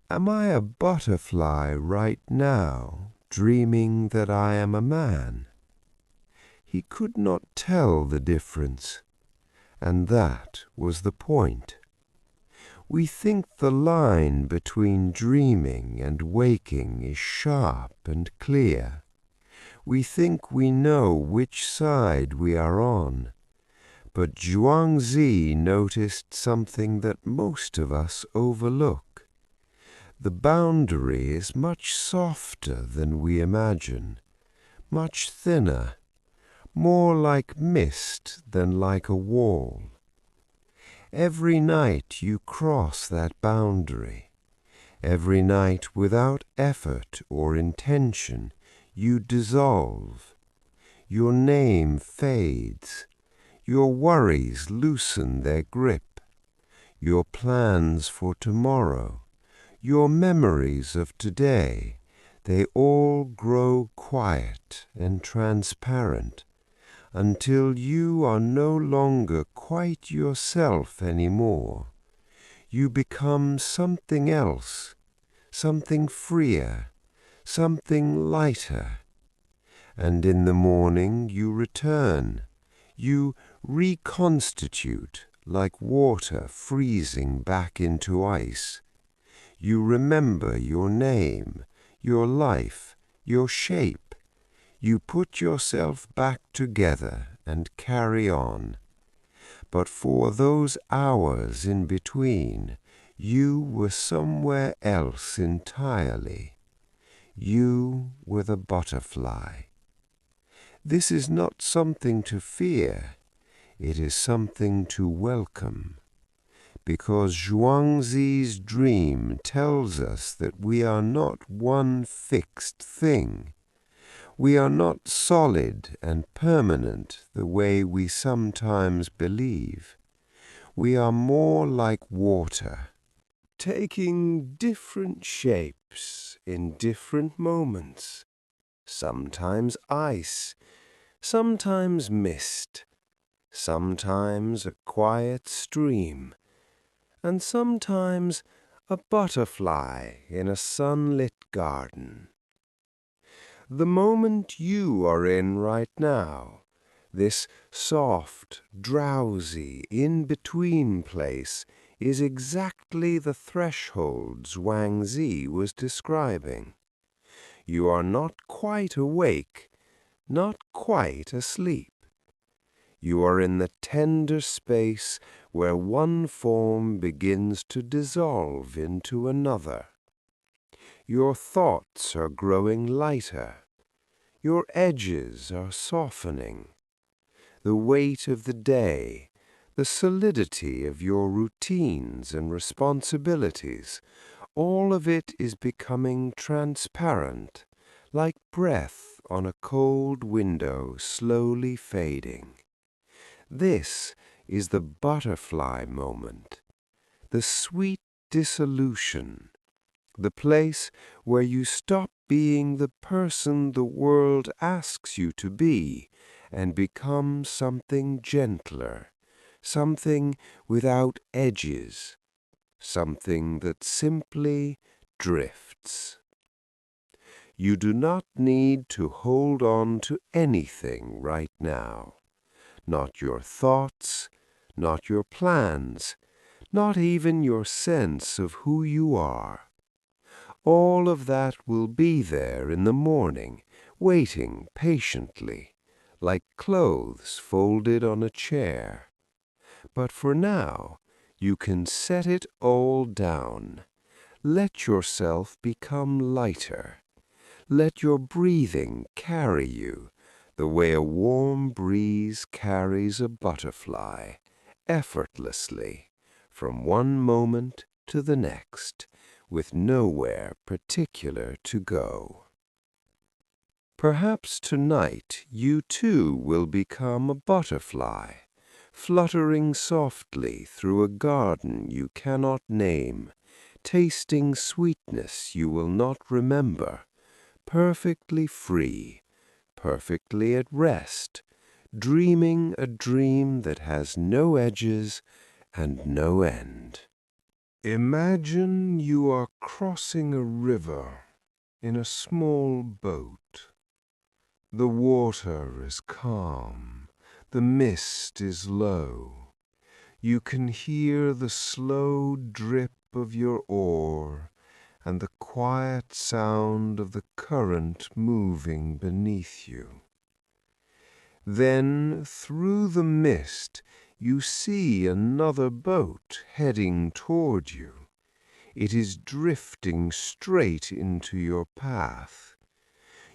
am I a butterfly right now, dreaming that I am a man? He could not tell the difference, and that was the point. We think the line between dreaming and waking is sharp and clear. We think we know which side we are on. But Zhuangzi noticed something that most of us overlook. The boundary is much softer than we imagine, much thinner, more like mist than like a wall. Every night you cross that boundary. Every night without effort or intention you dissolve. Your name fades. Your worries loosen their grip. Your plans for tomorrow, your memories of today, they all grow quiet and transparent until you are no longer quite yourself anymore. You become something else, something freer, something lighter. And in the morning you return. You reconstitute like water freezing back into ice. You remember your name, your life, your shape. You put yourself back together and carry on. But for those hours in between, you were somewhere else entirely. You were the butterfly. This is not something to fear. It is something to welcome. Because Zhuangzi's dream tells us that we are not one fixed thing. We are not solid and permanent the way we sometimes believe. We are more like water, taking different shapes in different moments. Sometimes ice, sometimes mist, sometimes a quiet stream, and sometimes a butterfly in a sunlit garden. The moment you are in right now, this soft, drowsy, in-between place, is exactly the threshold Zhuangzi was describing. You are not quite awake, not quite asleep. You are in the tender space where one form begins to dissolve into another. Your thoughts are growing lighter. Your edges are softening. The weight of the day, the solidity of your routines and responsibilities, all of it is becoming transparent, like breath on a cold window slowly fading. This is the butterfly moment, the sweet dissolution, the place where you stop being the person the world asks you to be and become something gentler, something without edges, something that simply drifts. You do not need to hold on to anything right now. Not your thoughts, not your plans, not even your sense of who you are. All of that will be there in the morning, waiting patiently, like clothes folded on a chair. But for now, you can set it all down. Let yourself become lighter. Let your breathing carry you the way a warm breeze carries a butterfly, effortlessly, from one moment to the next, with nowhere particular to go. Perhaps tonight you too will become a butterfly, fluttering softly through a garden you cannot name, tasting sweetness you will not remember, perfectly free, perfectly at rest, dreaming a dream that has no edges and no end. Imagine you are crossing a river in a small boat. The water is calm, the mist is low. You can hear the slow drip of your oar and the quiet sound of the current moving beneath you. Then, through the mist, you see another boat heading toward you. It is drifting straight into your path.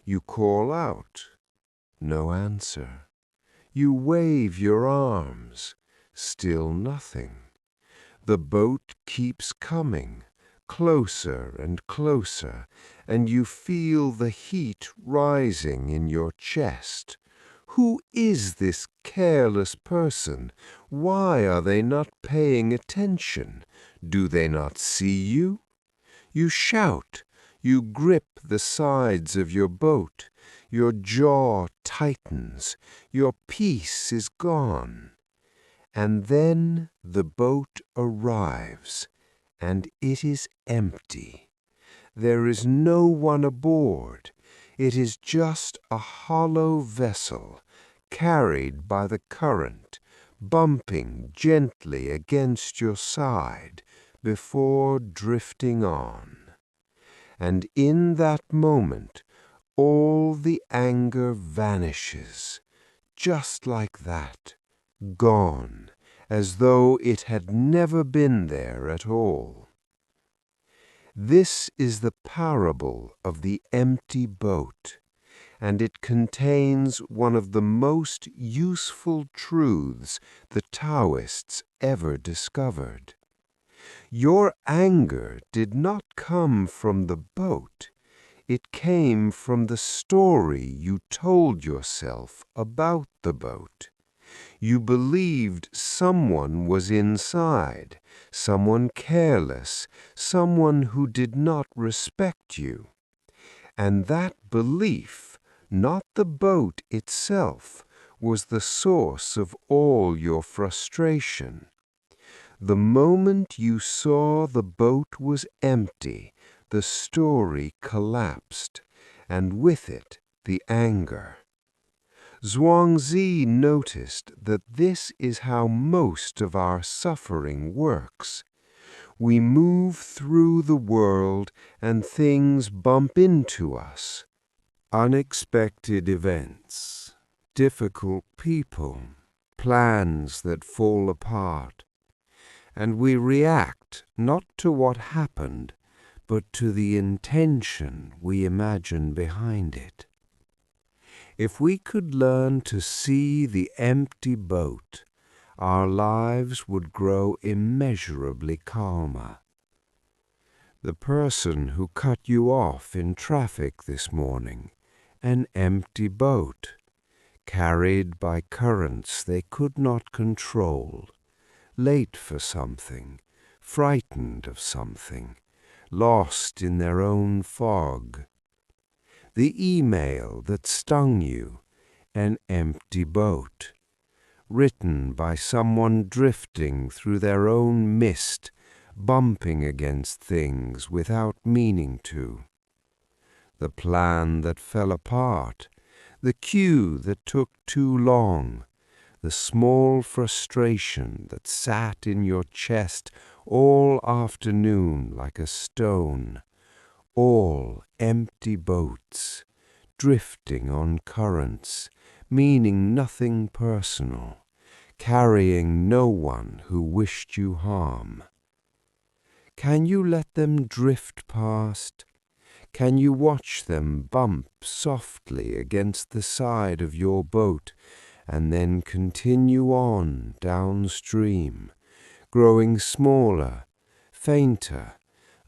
You call out. No answer. You wave your arms. Still nothing. The boat keeps coming, closer and closer, and you feel the heat rising in your chest. Who is this careless person? Why are they not paying attention? Do they not see you? You shout. You grip the sides of your boat. Your jaw tightens. Your peace is gone. And then the boat arrives, and it is empty. There is no one aboard. It is just a hollow vessel, carried by the current, bumping gently against your side before drifting on. And in that moment, all the anger vanishes. just like that, gone, as though it had never been there at all. This is the parable of the empty boat, and it contains one of the most useful truths the Taoists ever discovered. Your anger did not come from the boat. It came from the story you told yourself about the boat. You believed someone was inside, someone careless, someone who did not respect you. And that belief, not the boat itself, was the source of all your frustration. The moment you saw the boat was empty, the story collapsed, and with it the anger. Zhuangzi noticed that this is how most of our suffering works. We move through the world and things bump into us. Unexpected events, difficult people, plans that fall apart. And we react not to what happened, but to the intention we imagine behind it. If we could learn to see the empty boat, our lives would grow immeasurably calmer. The person who cut you off in traffic this morning, an empty boat, carried by currents they could not control, late for something, frightened of something, lost in their own fog. The email that stung you, an empty boat, written by someone drifting through their own mist, bumping against things without meaning to. The plan that fell apart, the queue that took too long, the small frustration that sat in your chest all afternoon like a stone, all empty boats, drifting on currents, meaning nothing personal, carrying no one who wished you harm. Can you let them drift past? Can you watch them bump softly against the side of your boat and then continue on downstream, growing smaller, fainter,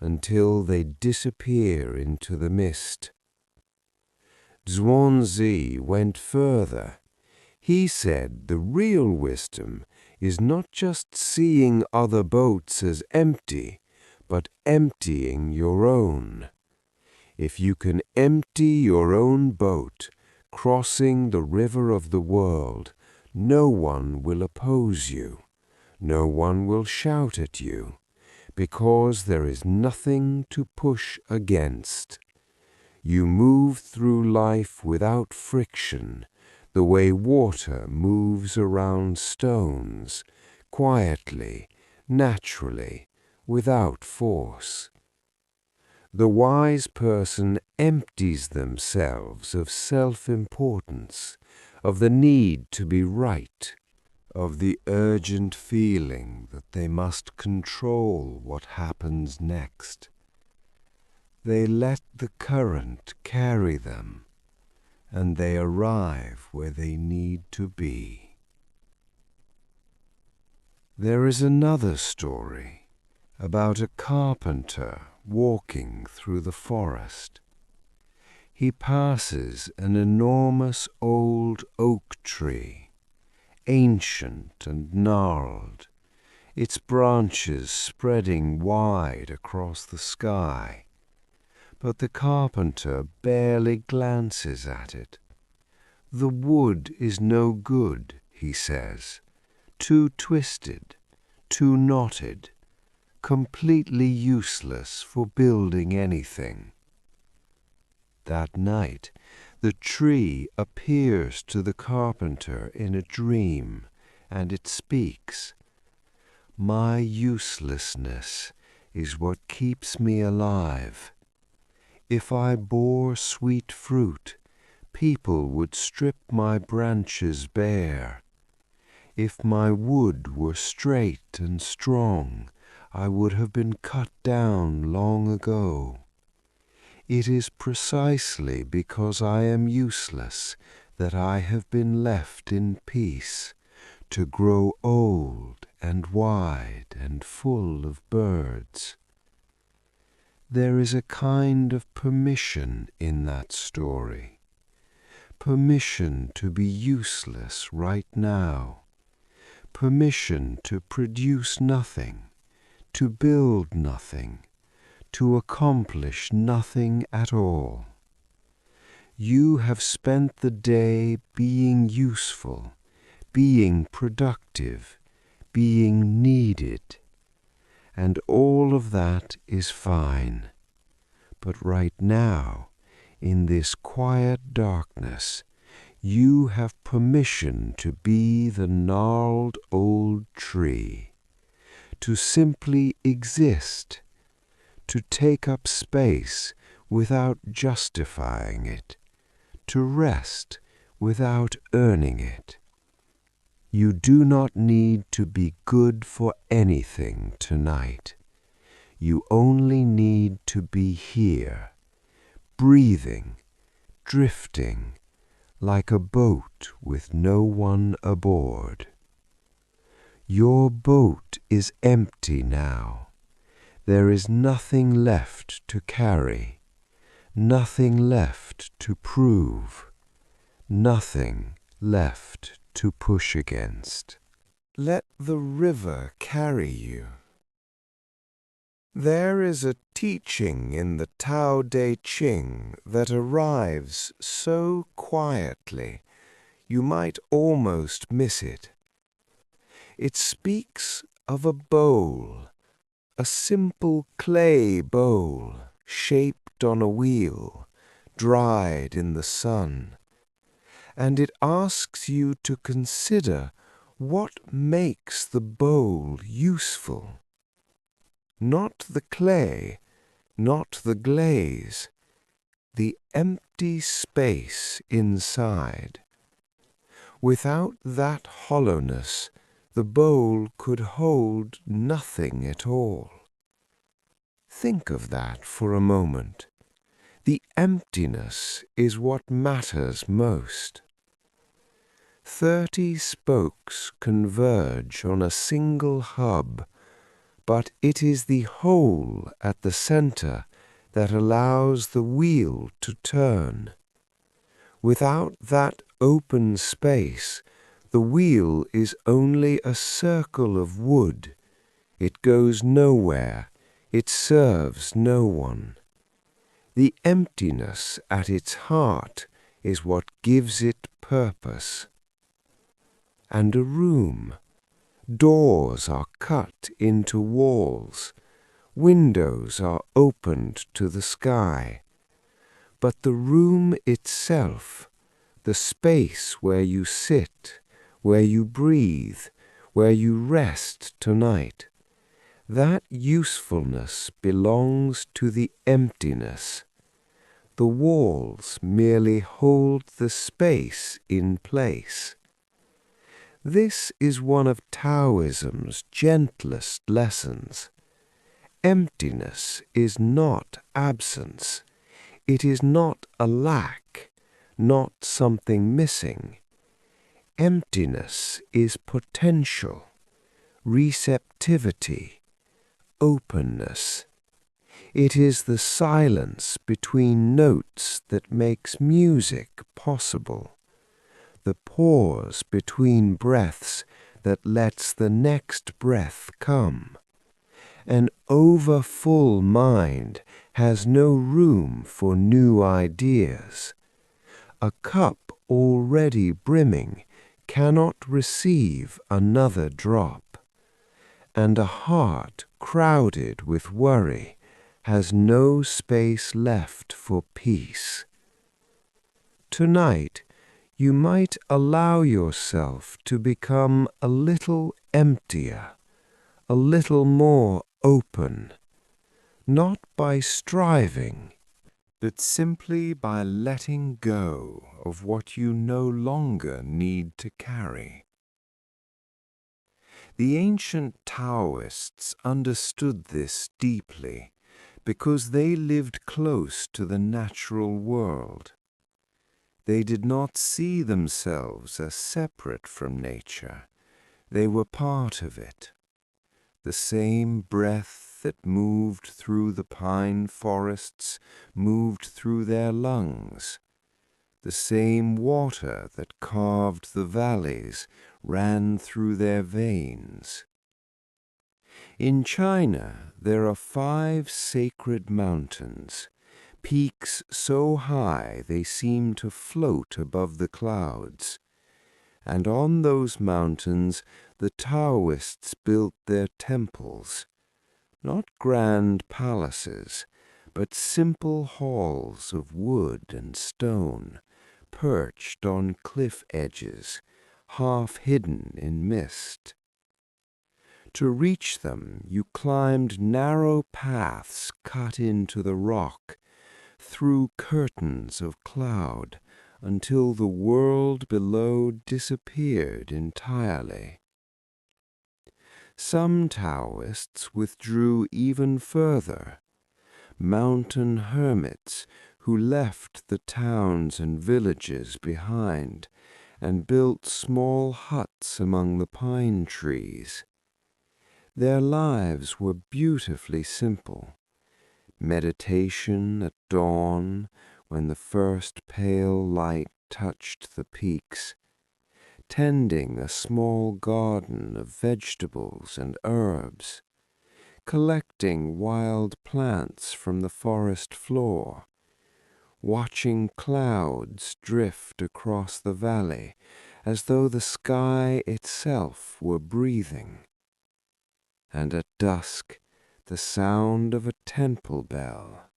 until they disappear into the mist? Zhuangzi went further. He said the real wisdom is not just seeing other boats as empty, but emptying your own. If you can empty your own boat, crossing the river of the world, no one will oppose you. No one will shout at you, because there is nothing to push against. You move through life without friction, the way water moves around stones, quietly, naturally, without force. The wise person empties themselves of self-importance, of the need to be right, of the urgent feeling that they must control what happens next. They let the current carry them, and they arrive where they need to be. There is another story about a carpenter walking through the forest. He passes an enormous old oak tree, ancient and gnarled, its branches spreading wide across the sky. But the carpenter barely glances at it. The wood is no good, he says, too twisted, too knotted, completely useless for building anything. That night, the tree appears to the carpenter in a dream, and it speaks. My uselessness is what keeps me alive. If I bore sweet fruit, people would strip my branches bare. If my wood were straight and strong, I would have been cut down long ago. It is precisely because I am useless that I have been left in peace, to grow old and wide and full of birds. There is a kind of permission in that story. Permission to be useless right now. Permission to produce nothing, to build nothing, to accomplish nothing at all. You have spent the day being useful, being productive, being needed, and all of that is fine. But right now, in this quiet darkness, you have permission to be the gnarled old tree, to simply exist, to take up space without justifying it, to rest without earning it. You do not need to be good for anything tonight. You only need to be here, breathing, drifting, like a boat with no one aboard. Your boat is empty now. There is nothing left to carry, nothing left to prove, nothing left to push against. Let the river carry you. There is a teaching in the Tao Te Ching that arrives so quietly you might almost miss it. It speaks of a bowl, a simple clay bowl shaped on a wheel, dried in the sun, and it asks you to consider what makes the bowl useful. Not the clay, not the glaze, the empty space inside. Without that hollowness, the bowl could hold nothing at all. Think of that for a moment. The emptiness is what matters most. 30 spokes converge on a single hub, but it is the hole at the center that allows the wheel to turn. Without that open space, the wheel is only a circle of wood. It goes nowhere. It serves no one. The emptiness at its heart is what gives it purpose. And a room. Doors are cut into walls. Windows are opened to the sky. But the room itself, the space where you sit, where you breathe, where you rest tonight, that usefulness belongs to the emptiness. The walls merely hold the space in place. This is one of Taoism's gentlest lessons. Emptiness is not absence. It is not a lack, not something missing. Emptiness is potential, receptivity, openness. It is the silence between notes that makes music possible, the pause between breaths that lets the next breath come. An overfull mind has no room for new ideas. A cup already brimming cannot receive another drop, and a heart crowded with worry has no space left for peace. Tonight, you might allow yourself to become a little emptier, a little more open, not by striving, but simply by letting go of what you no longer need to carry. The ancient Taoists understood this deeply because they lived close to the natural world. They did not see themselves as separate from nature. They were part of it. The same breath that moved through the pine forests moved through their lungs. The same water that carved the valleys ran through their veins. In China, there are 5 sacred mountains, peaks so high they seem to float above the clouds. And on those mountains the Taoists built their temples, not grand palaces, but simple halls of wood and stone, perched on cliff edges, half hidden in mist. To reach them, you climbed narrow paths cut into the rock, through curtains of cloud, until the world below disappeared entirely. Some Taoists withdrew even further, mountain hermits who left the towns and villages behind and built small huts among the pine trees. Their lives were beautifully simple. Meditation at dawn, when the first pale light touched the peaks, tending a small garden of vegetables and herbs, collecting wild plants from the forest floor, watching clouds drift across the valley as though the sky itself were breathing. And at dusk, the sound of a temple bell,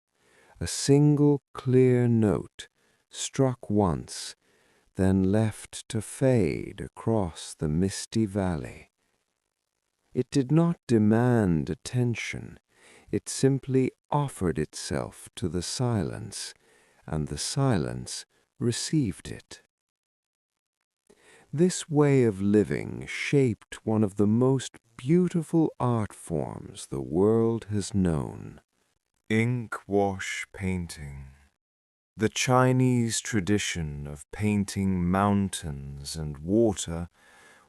a single clear note, struck once, then left to fade across the misty valley. It did not demand attention. It simply offered itself to the silence, and the silence received it. This way of living shaped one of the most beautiful art forms the world has known: ink wash painting. The Chinese tradition of painting mountains and water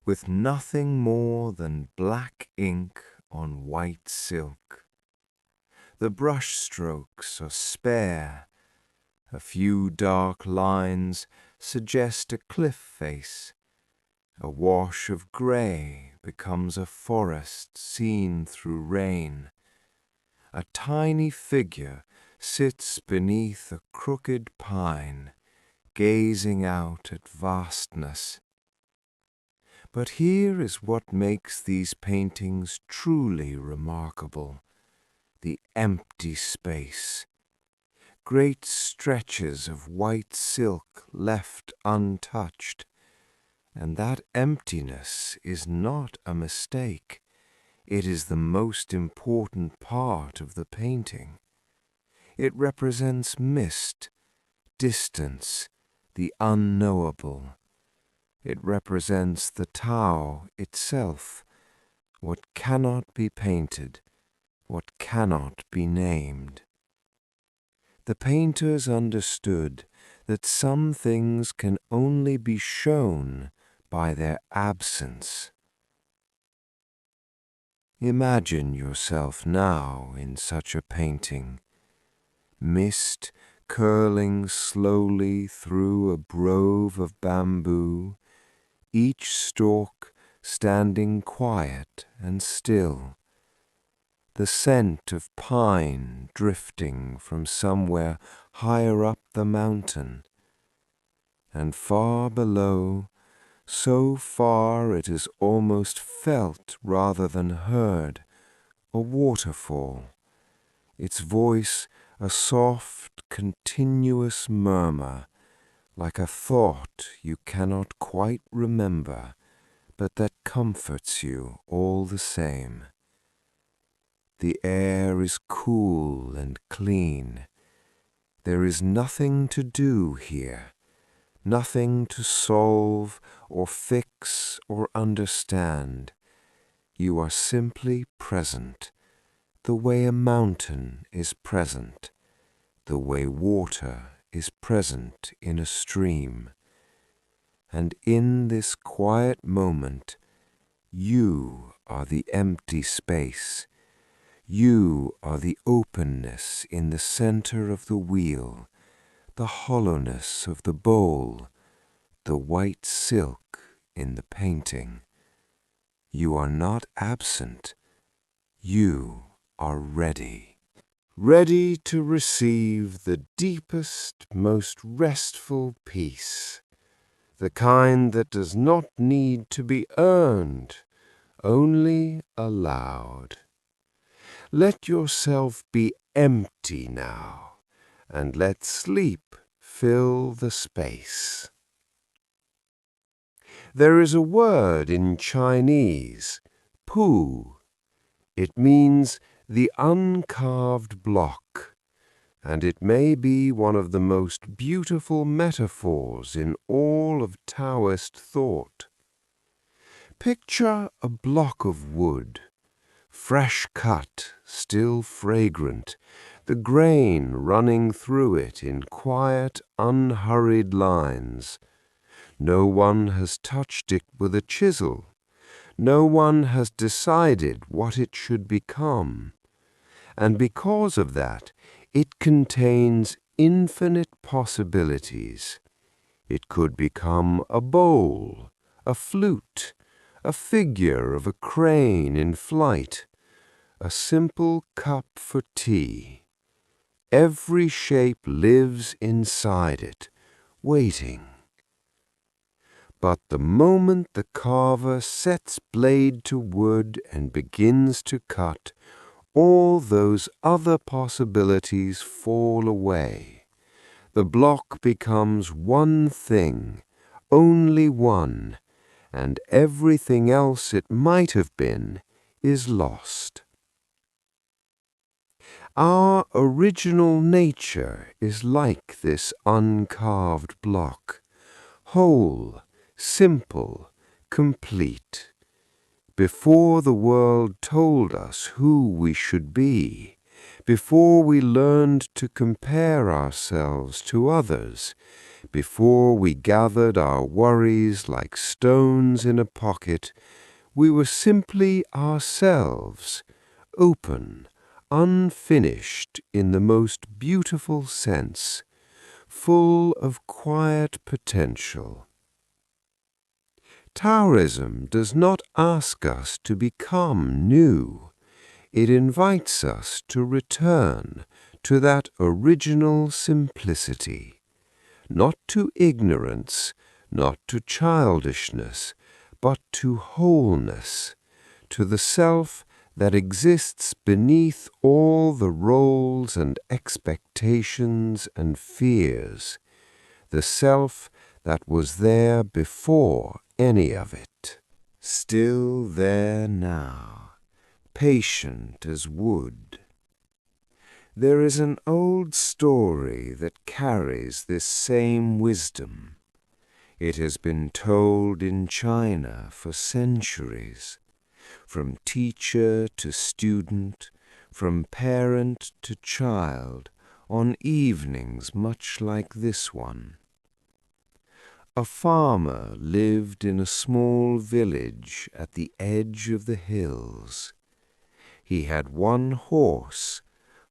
with nothing more than black ink on white silk. The brush strokes are spare. A few dark lines suggest a cliff face. A wash of grey becomes a forest seen through rain. A tiny figure sits beneath a crooked pine, gazing out at vastness. But here is what makes these paintings truly remarkable: the empty space. Great stretches of white silk left untouched. And that emptiness is not a mistake. It is the most important part of the painting. It represents mist, distance, the unknowable. It represents the Tao itself, what cannot be painted, what cannot be named. The painters understood that some things can only be shown by their absence. Imagine yourself now in such a painting. Mist curling slowly through a grove of bamboo, each stalk standing quiet and still. The scent of pine drifting from somewhere higher up the mountain. And far below, so far it is almost felt rather than heard, a waterfall, its voice a soft, continuous murmur, like a thought you cannot quite remember, but that comforts you all the same. The air is cool and clean. There is nothing to do here, nothing to solve or fix or understand. You are simply present, the way a mountain is present, the way water is present in a stream. And in this quiet moment, you are the empty space. You are the openness in the center of the wheel, the hollowness of the bowl, the white silk in the painting. You are not absent. You are ready. Ready to receive the deepest, most restful peace, the kind that does not need to be earned, only allowed. Let yourself be empty now, and let sleep fill the space. There is a word in Chinese, pu. It means the uncarved block, and it may be one of the most beautiful metaphors in all of Taoist thought. Picture a block of wood, fresh cut, still fragrant, the grain running through it in quiet, unhurried lines. No one has touched it with a chisel. No one has decided what it should become. And because of that, it contains infinite possibilities. It could become a bowl, a flute, a figure of a crane in flight, a simple cup for tea. Every shape lives inside it, waiting. But the moment the carver sets blade to wood and begins to cut, all those other possibilities fall away. The block becomes one thing, only one, and everything else it might have been is lost. Our original nature is like this uncarved block, whole, simple, complete. Before the world told us who we should be, before we learned to compare ourselves to others, before we gathered our worries like stones in a pocket, we were simply ourselves, open, unfinished in the most beautiful sense, full of quiet potential. Taoism does not ask us to become new. It invites us to return to that original simplicity, not to ignorance, not to childishness, but to wholeness, to the self that exists beneath all the roles and expectations and fears, the self that was there before any of it, still there now, patient as wood. There is an old story that carries this same wisdom. It has been told in China for centuries, from teacher to student, from parent to child, on evenings much like this one. A farmer lived in a small village at the edge of the hills. He had one horse,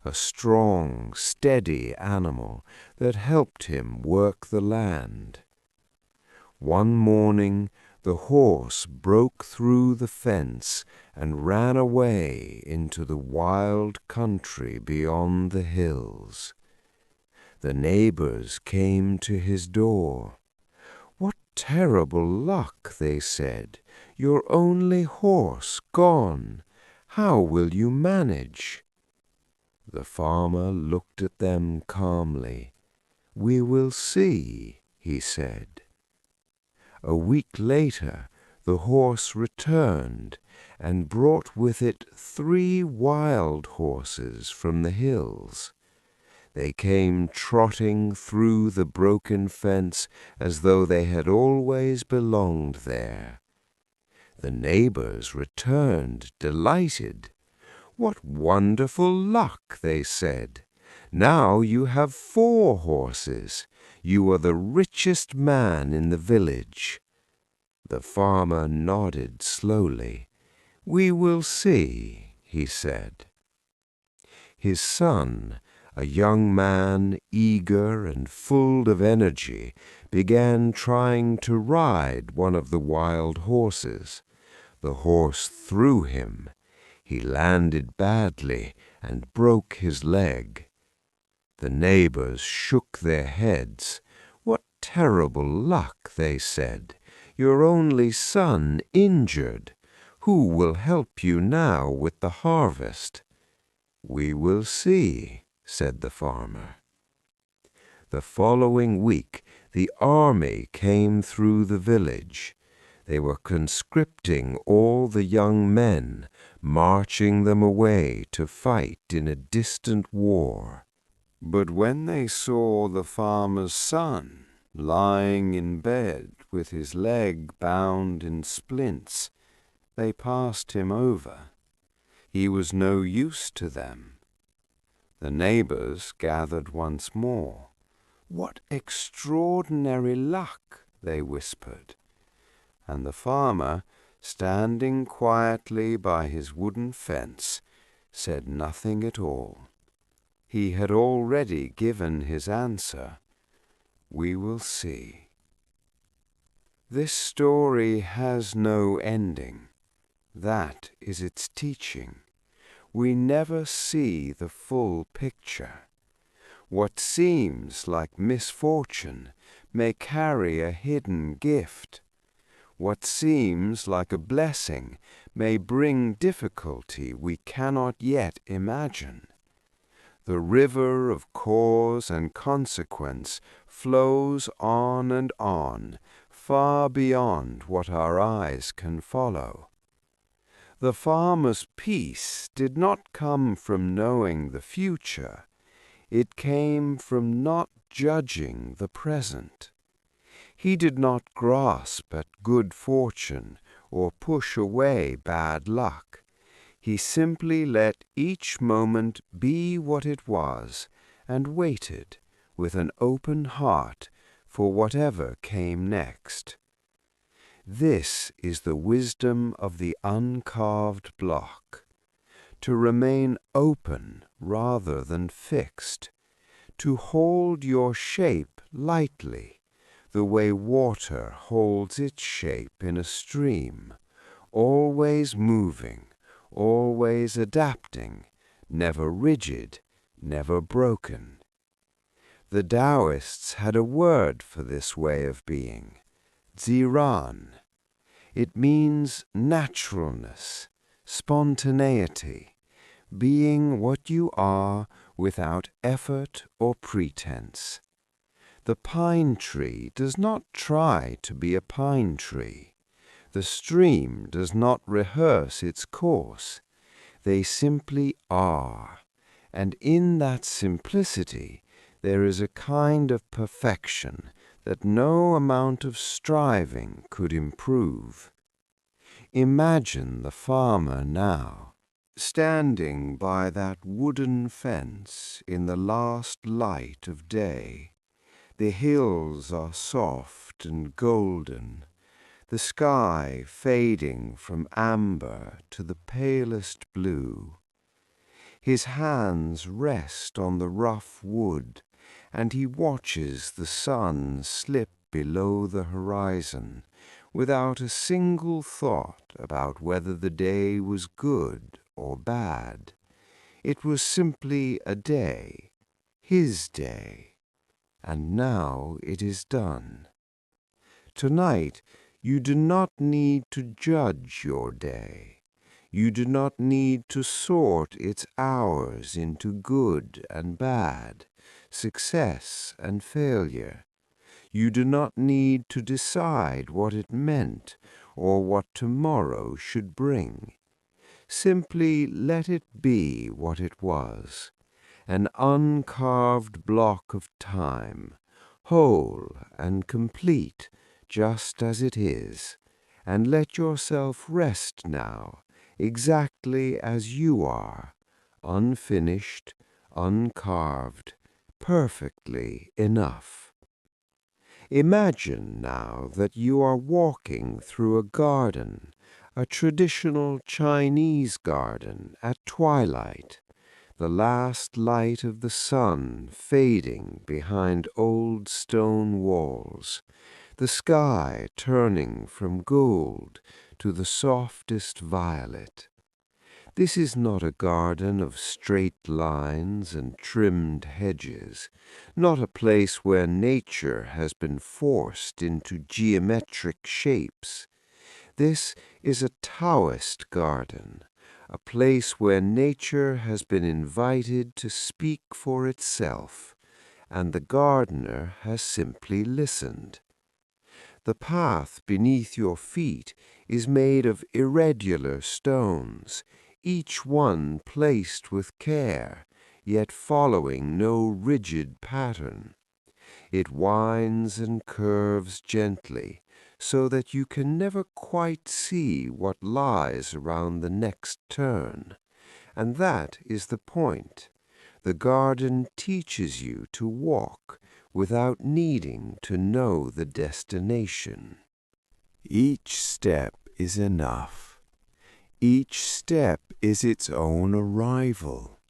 a strong, steady animal that helped him work the land. One morning, the horse broke through the fence and ran away into the wild country beyond the hills. The neighbors came to his door. "What terrible luck," they said. "Your only horse gone. How will you manage?" The farmer looked at them calmly. "We will see," he said. A week later, the horse returned and brought with it 3 wild horses from the hills. They came trotting through the broken fence as though they had always belonged there. The neighbors returned delighted. "What wonderful luck," they said. "Now you have 4 horses. You are the richest man in the village." The farmer nodded slowly. "We will see," he said. His son, a young man eager and full of energy, began trying to ride one of the wild horses. The horse threw him. He landed badly and broke his leg. The neighbors shook their heads. "What terrible luck," they said. "Your only son injured. Who will help you now with the harvest?" "We will see," said the farmer. The following week, the army came through the village. They were conscripting all the young men, marching them away to fight in a distant war. But when they saw the farmer's son lying in bed with his leg bound in splints, they passed him over. He was no use to them. The neighbors gathered once more. "What extraordinary luck," they whispered. And the farmer, standing quietly by his wooden fence, said nothing at all. He had already given his answer. We will see. This story has no ending. That is its teaching. We never see the full picture. What seems like misfortune may carry a hidden gift. What seems like a blessing may bring difficulty we cannot yet imagine. The river of cause and consequence flows on and on, far beyond what our eyes can follow. The farmer's peace did not come from knowing the future. It came from not judging the present. He did not grasp at good fortune or push away bad luck. He simply let each moment be what it was and waited with an open heart for whatever came next. This is the wisdom of the uncarved block. To remain open rather than fixed. To hold your shape lightly, the way water holds its shape in a stream, always moving, always adapting, never rigid, never broken. The Taoists had a word for this way of being, ziran. It means naturalness, spontaneity, being what you are without effort or pretense. The pine tree does not try to be a pine tree. The stream does not rehearse its course. They simply are, and in that simplicity there is a kind of perfection that no amount of striving could improve. Imagine the farmer now, standing by that wooden fence in the last light of day. The hills are soft and golden, the sky fading from amber to the palest blue. His hands rest on the rough wood, and he watches the sun slip below the horizon without a single thought about whether the day was good or bad. It was simply a day, his day, and now it is done. Tonight, you do not need to judge your day. You do not need to sort its hours into good and bad, success and failure. You do not need to decide what it meant or what tomorrow should bring. Simply let it be what it was, an uncarved block of time, whole and complete just as it is, and let yourself rest now, exactly as you are, unfinished, uncarved, perfectly enough. Imagine now that you are walking through a garden, a traditional Chinese garden at twilight, the last light of the sun fading behind old stone walls, the sky turning from gold to the softest violet. This is not a garden of straight lines and trimmed hedges, not a place where nature has been forced into geometric shapes. This is a Taoist garden, a place where nature has been invited to speak for itself, and the gardener has simply listened. The path beneath your feet is made of irregular stones, each one placed with care, yet following no rigid pattern. It winds and curves gently, so that you can never quite see what lies around the next turn. And that is the point. The garden teaches you to walk without needing to know the destination. Each step is enough. Each step is its own arrival.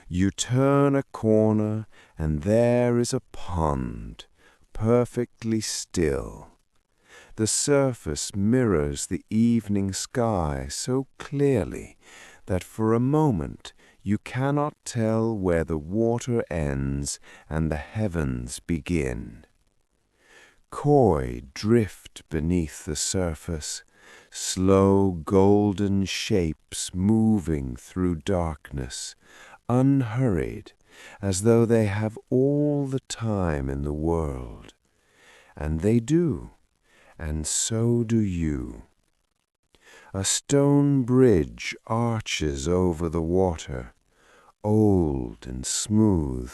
You turn a corner, and there is a pond, perfectly still. The surface mirrors the evening sky so clearly that for a moment you cannot tell where the water ends and the heavens begin. Koi drift beneath the surface, slow golden shapes moving through darkness, unhurried, as though they have all the time in the world. And they do, and so do you. A stone bridge arches over the water, old and smooth,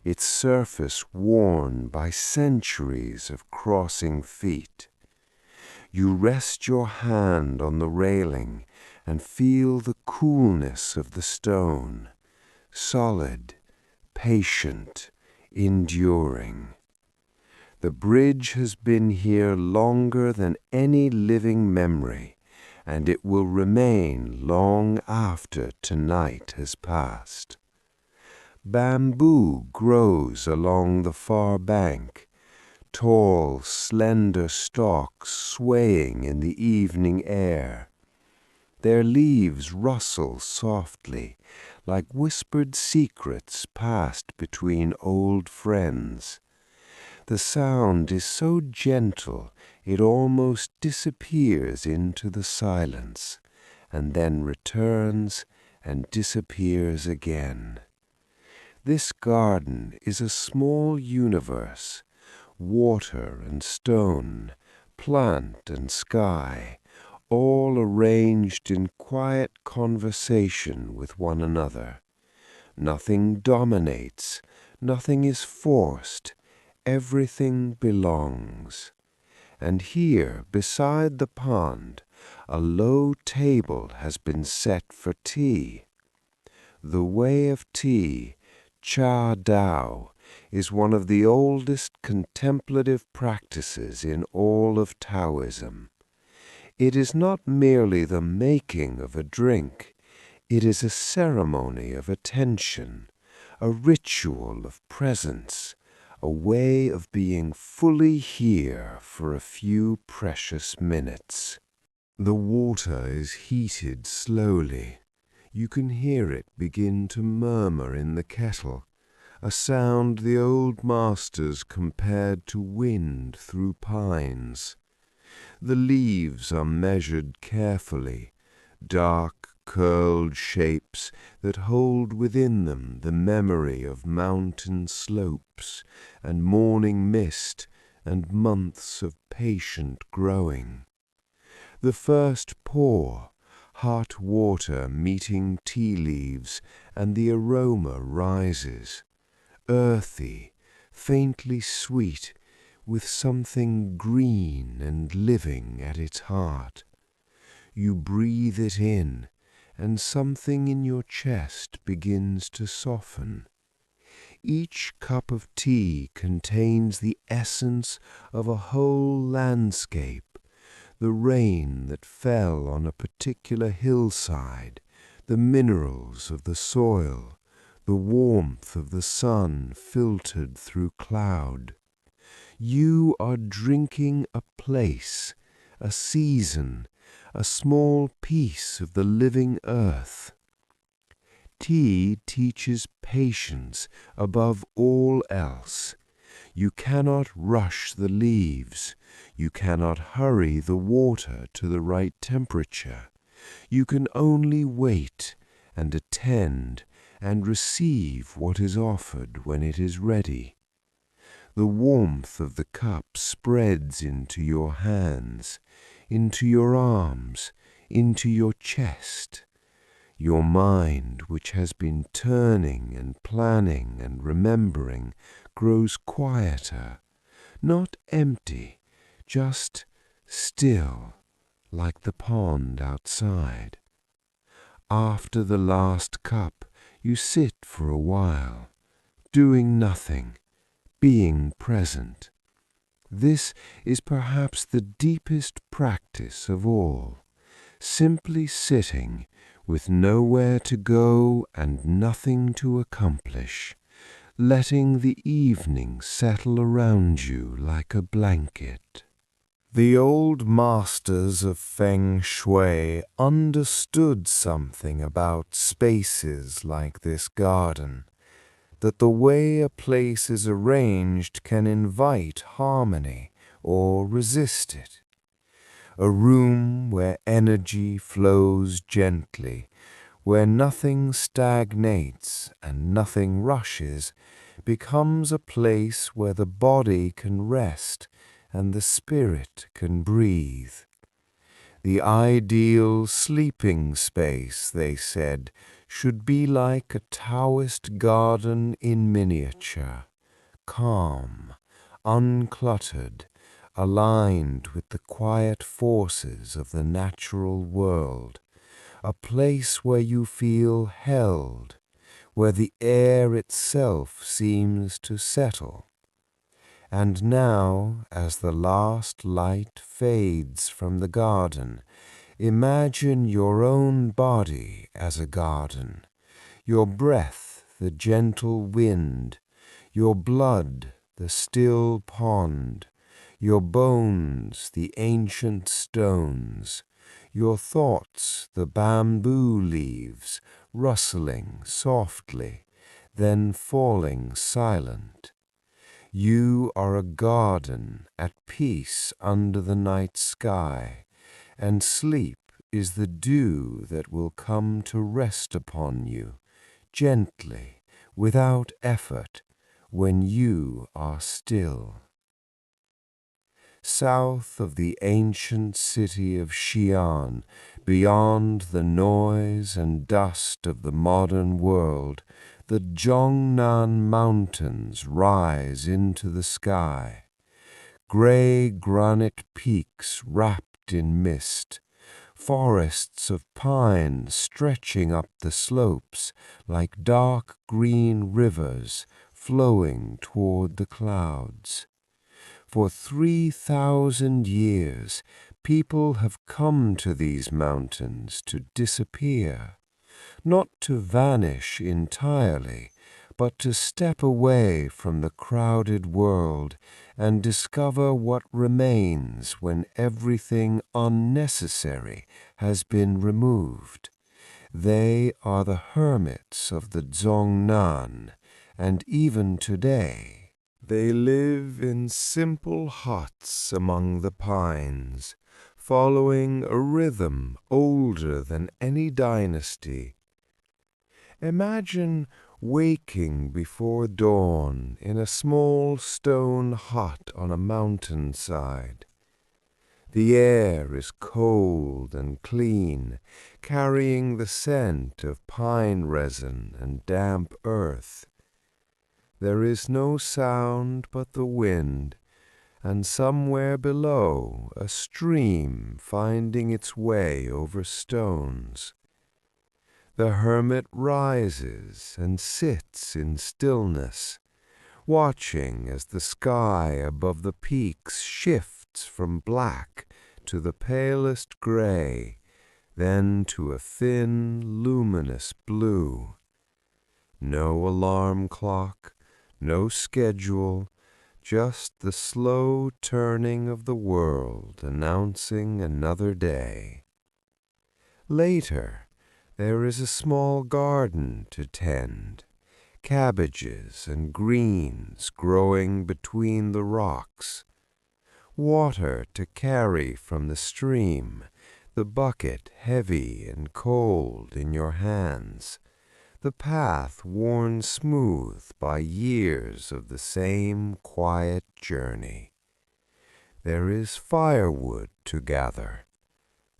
its surface worn by centuries of crossing feet. You rest your hand on the railing and feel the coolness of the stone, solid, patient, enduring. The bridge has been here longer than any living memory, and it will remain long after tonight has passed. Bamboo grows along the far bank, tall, slender stalks swaying in the evening air. Their leaves rustle softly, like whispered secrets passed between old friends. The sound is so gentle it almost disappears into the silence, and then returns and disappears again. This garden is a small universe, water and stone, plant and sky, all arranged in quiet conversation with one another. Nothing dominates, nothing is forced, everything belongs. And here, beside the pond, a low table has been set for tea. The way of tea, Cha Dao, is one of the oldest contemplative practices in all of Taoism. It is not merely the making of a drink, it is a ceremony of attention, a ritual of presence, a way of being fully here for a few precious minutes. The water is heated slowly. You can hear it begin to murmur in the kettle, a sound the old masters compared to wind through pines. The leaves are measured carefully, dark, curled shapes that hold within them the memory of mountain slopes and morning mist and months of patient growing. The first pour, hot water meeting tea leaves, and the aroma rises, earthy, faintly sweet, with something green and living at its heart. You breathe it in, and something in your chest begins to soften. Each cup of tea contains the essence of a whole landscape, the rain that fell on a particular hillside, the minerals of the soil, the warmth of the sun filtered through cloud. You are drinking a place, a season, a small piece of the living earth. Tea teaches patience above all else. You cannot rush the leaves. You cannot hurry the water to the right temperature. You can only wait and attend and receive what is offered when it is ready. The warmth of the cup spreads into your hands, into your arms, into your chest. Your mind, which has been turning and planning and remembering, grows quieter, not empty, just still, like the pond outside. After the last cup, you sit for a while, doing nothing, being present. This is perhaps the deepest practice of all, simply sitting with nowhere to go and nothing to accomplish, letting the evening settle around you like a blanket. The old masters of Feng Shui understood something about spaces like this garden, that the way a place is arranged can invite harmony or resist it. A room where energy flows gently, where nothing stagnates and nothing rushes, becomes a place where the body can rest and the spirit can breathe. The ideal sleeping space, they said, should be like a Taoist garden in miniature, calm, uncluttered, aligned with the quiet forces of the natural world, a place where you feel held, where the air itself seems to settle. And now, as the last light fades from the garden, imagine your own body as a garden, your breath the gentle wind, your blood the still pond, your bones the ancient stones, your thoughts the bamboo leaves rustling softly, then falling silent. You are a garden at peace under the night sky, and sleep is the dew that will come to rest upon you, gently, without effort, when you are still. South of the ancient city of Xi'an, beyond the noise and dust of the modern world, the Zhongnan Mountains rise into the sky. Gray granite peaks wrapped in mist, forests of pine stretching up the slopes like dark green rivers flowing toward the clouds. For 3,000 years, people have come to these mountains to disappear, not to vanish entirely, but to step away from the crowded world and discover what remains when everything unnecessary has been removed. They are the hermits of the Zhongnan, and even today, they live in simple huts among the pines, following a rhythm older than any dynasty. Imagine waking before dawn in a small stone hut on a mountainside. The air is cold and clean, carrying the scent of pine resin and damp earth. There is no sound but the wind, and somewhere below a stream finding its way over stones. The hermit rises and sits in stillness, watching as the sky above the peaks shifts from black to the palest gray, then to a thin, luminous blue. No alarm clock, no schedule, just the slow turning of the world announcing another day. Later, there is a small garden to tend, cabbages and greens growing between the rocks, water to carry from the stream, the bucket heavy and cold in your hands, the path worn smooth by years of the same quiet journey. There is firewood to gather,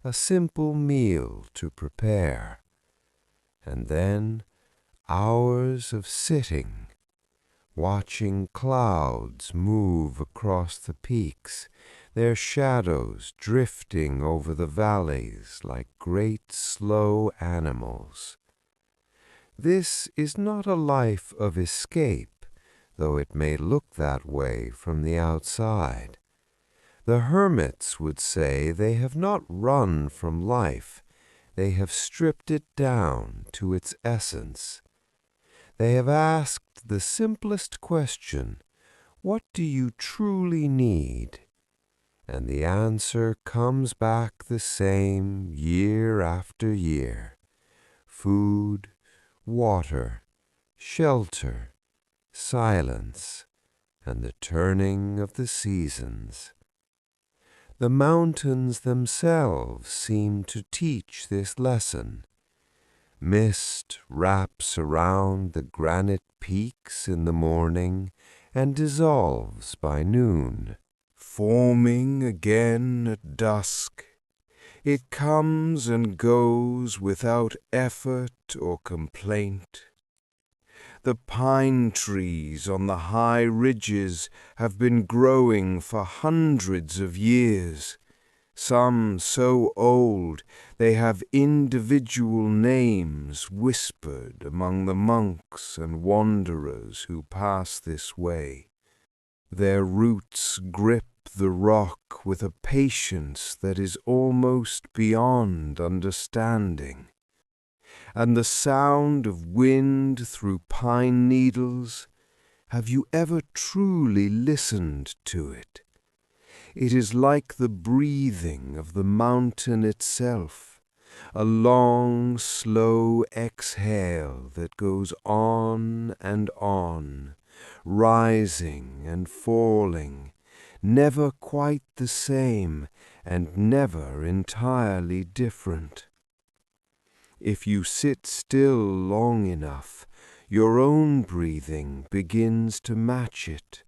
a simple meal to prepare, and then hours of sitting, watching clouds move across the peaks, their shadows drifting over the valleys like great slow animals. This is not a life of escape, though it may look that way from the outside. The hermits would say they have not run from life, they have stripped it down to its essence. They have asked the simplest question, what do you truly need? And the answer comes back the same year after year. Food, water, shelter, silence, and the turning of the seasons. The mountains themselves seem to teach this lesson. Mist wraps around the granite peaks in the morning and dissolves by noon, forming again at dusk. It comes and goes without effort or complaint. The pine trees on the high ridges have been growing for hundreds of years, some so old they have individual names whispered among the monks and wanderers who pass this way. Their roots grip the rock with a patience that is almost beyond understanding. And the sound of wind through pine needles, have you ever truly listened to it? It is like the breathing of the mountain itself, a long, slow exhale that goes on and on, rising and falling, never quite the same and never entirely different. If you sit still long enough, your own breathing begins to match it.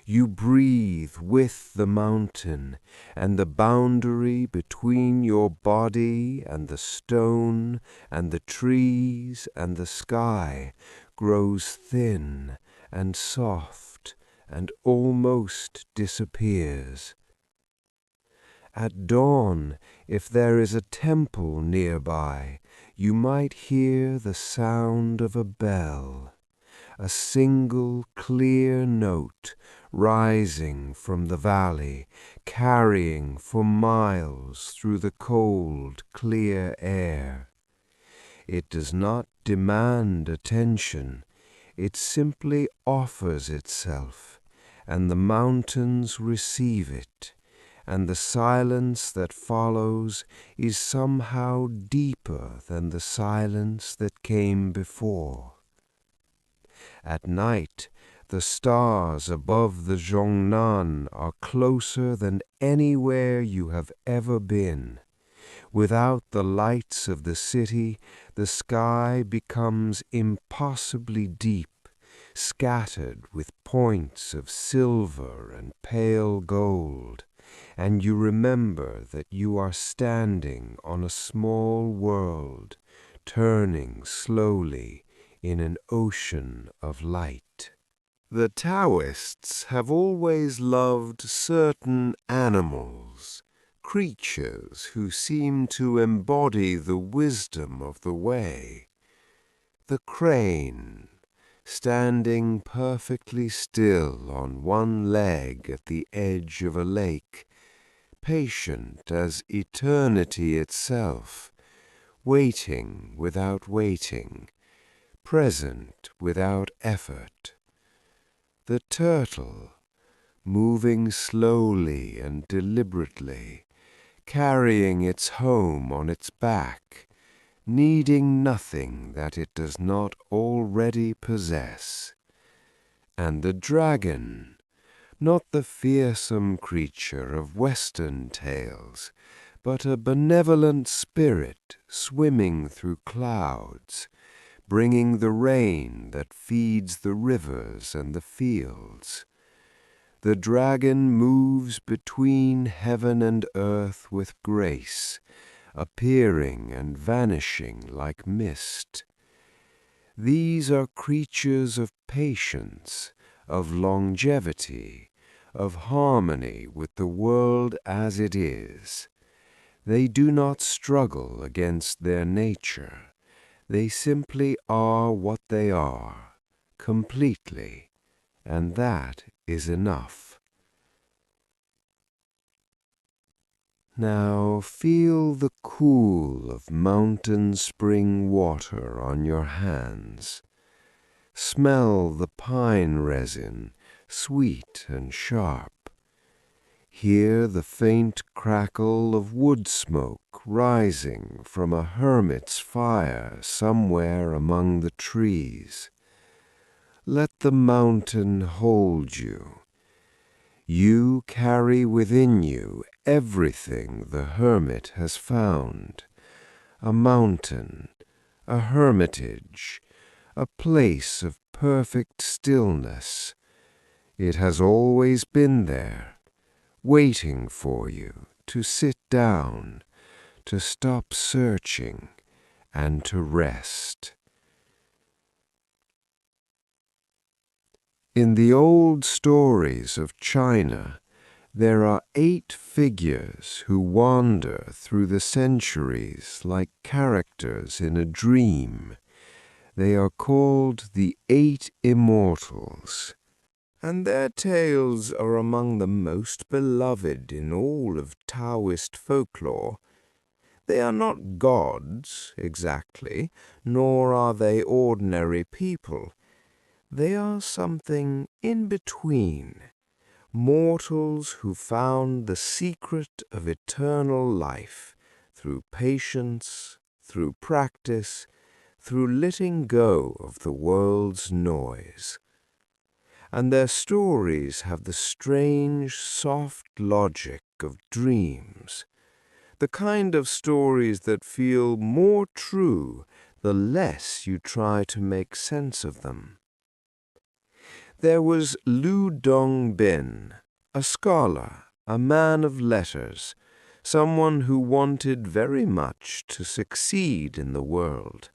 You breathe with the mountain, and the boundary between your body and the stone and the trees and the sky grows thin and soft and almost disappears. At dawn, if there is a temple nearby, you might hear the sound of a bell, a single clear note rising from the valley, carrying for miles through the cold, clear air. It does not demand attention, it simply offers itself, and the mountains receive it, and the silence that follows is somehow deeper than the silence that came before. At night, the stars above the Zhongnan are closer than anywhere you have ever been. Without the lights of the city, the sky becomes impossibly deep, scattered with points of silver and pale gold, and you remember that you are standing on a small world, turning slowly in an ocean of light. The Taoists have always loved certain animals, creatures who seem to embody the wisdom of the way. The crane, standing perfectly still on one leg at the edge of a lake, patient as eternity itself, waiting without waiting, present without effort. The turtle, moving slowly and deliberately, carrying its home on its back, needing nothing that it does not already possess. And the dragon, not the fearsome creature of Western tales, but a benevolent spirit swimming through clouds, bringing the rain that feeds the rivers and the fields. The dragon moves between heaven and earth with grace, appearing and vanishing like mist. These are creatures of patience, of longevity, of harmony with the world as it is. They do not struggle against their nature. They simply are what they are, completely, and that is enough. Now feel the cool of mountain spring water on your hands. Smell the pine resin, sweet and sharp. Hear the faint crackle of wood smoke rising from a hermit's fire somewhere among the trees. Let the mountain hold you. You carry within you everything the hermit has found. A mountain, a hermitage, a place of perfect stillness. It has always been there, waiting for you to sit down, to stop searching, and to rest. In the old stories of China, there are 8 figures who wander through the centuries like characters in a dream. They are called the 8 Immortals, and their tales are among the most beloved in all of Taoist folklore. They are not gods, exactly, nor are they ordinary people. They are something in between, mortals who found the secret of eternal life through patience, through practice, through letting go of the world's noise. And their stories have the strange, soft logic of dreams, the kind of stories that feel more true the less you try to make sense of them. There was Lu Dongbin, a scholar, a man of letters, someone who wanted very much to succeed in the world.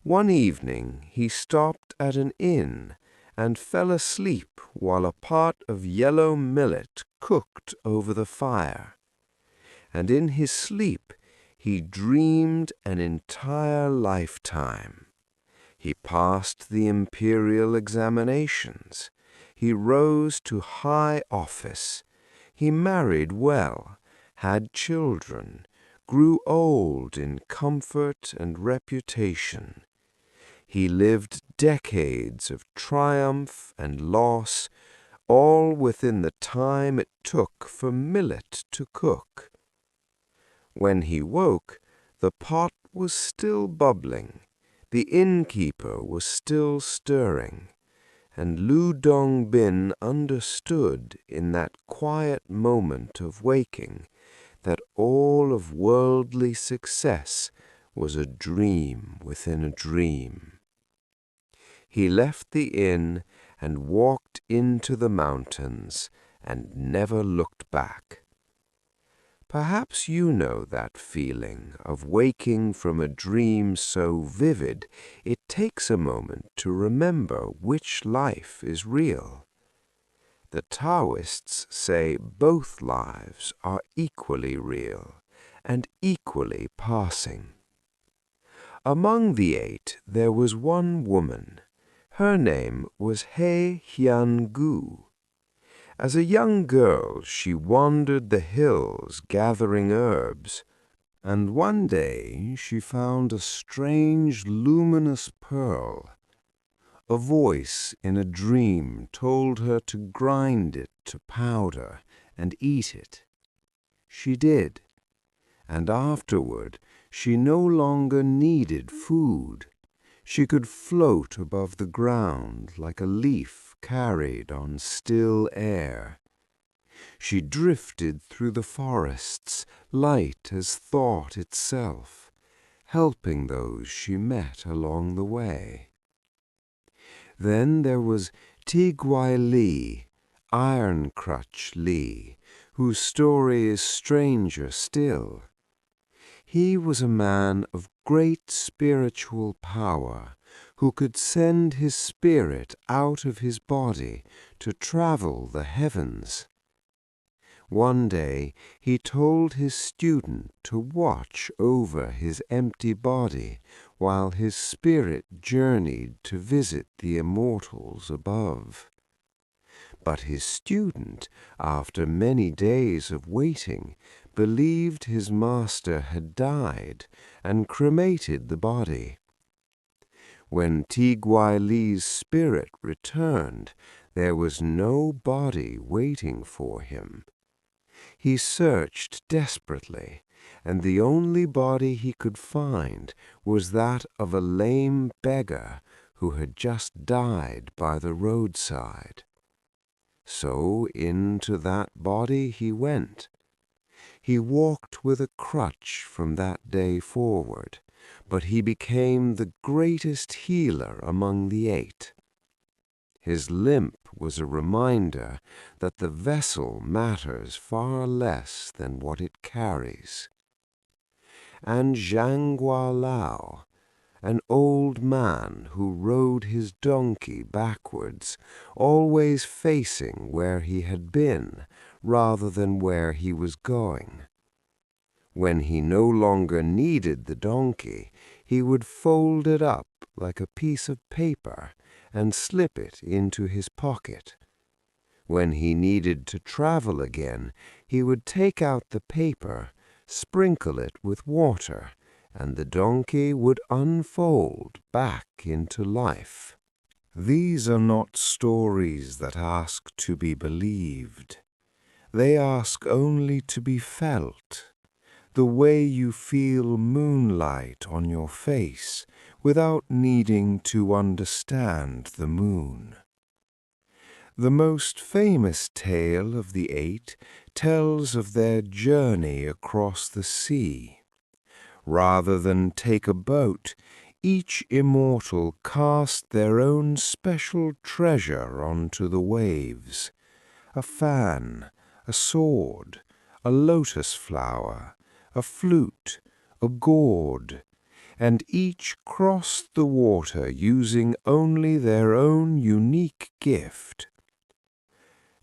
One evening he stopped at an inn and fell asleep while a pot of yellow millet cooked over the fire. And in his sleep he dreamed an entire lifetime. He passed the imperial examinations. He rose to high office. He married well, had children, grew old in comfort and reputation. He lived decades of triumph and loss, all within the time it took for millet to cook. When he woke, the pot was still bubbling. The innkeeper was still stirring, and Lu Dongbin understood in that quiet moment of waking that all of worldly success was a dream within a dream. He left the inn and walked into the mountains and never looked back. Perhaps you know that feeling of waking from a dream so vivid it takes a moment to remember which life is real. The Taoists say both lives are equally real and equally passing. Among the 8 there was one woman. Her name was He Hian Gu. As a young girl, she wandered the hills gathering herbs, and one day she found a strange luminous pearl. A voice in a dream told her to grind it to powder and eat it. She did, and afterward she no longer needed food. She could float above the ground like a leaf carried on still air. She drifted through the forests, light as thought itself, helping those she met along the way. Then there was Tigwai Li, Iron Crutch Li, whose story is stranger still. He was a man of great spiritual power who could send his spirit out of his body to travel the heavens. One day he told his student to watch over his empty body while his spirit journeyed to visit the immortals above. But his student, after many days of waiting, believed his master had died and cremated the body. When Tigwai Li's spirit returned, there was no body waiting for him. He searched desperately, and the only body he could find was that of a lame beggar who had just died by the roadside. So into that body he went. He walked with a crutch from that day forward, but he became the greatest healer among the 8. His limp was a reminder that the vessel matters far less than what it carries. And Zhanghua Lao, an old man who rode his donkey backwards, always facing where he had been rather than where he was going. When he no longer needed the donkey, he would fold it up like a piece of paper and slip it into his pocket. When he needed to travel again, he would take out the paper, sprinkle it with water, and the donkey would unfold back into life. These are not stories that ask to be believed. They ask only to be felt, the way you feel moonlight on your face without needing to understand the moon. The most famous tale of the 8 tells of their journey across the sea. Rather than take a boat, each immortal cast their own special treasure onto the waves. A fan, a sword, a lotus flower, a flute, a gourd, and each crossed the water using only their own unique gift.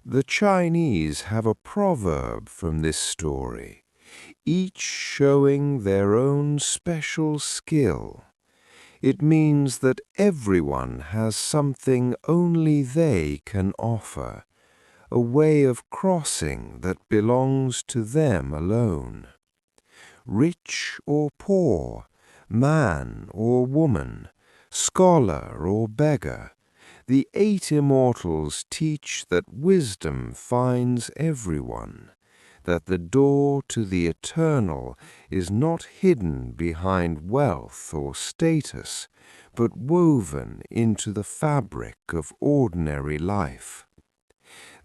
The Chinese have a proverb from this story, each showing their own special skill. It means that everyone has something only they can offer, a way of crossing that belongs to them alone. Rich or poor, man or woman, scholar or beggar, the 8 Immortals teach that wisdom finds everyone, that the door to the eternal is not hidden behind wealth or status, but woven into the fabric of ordinary life.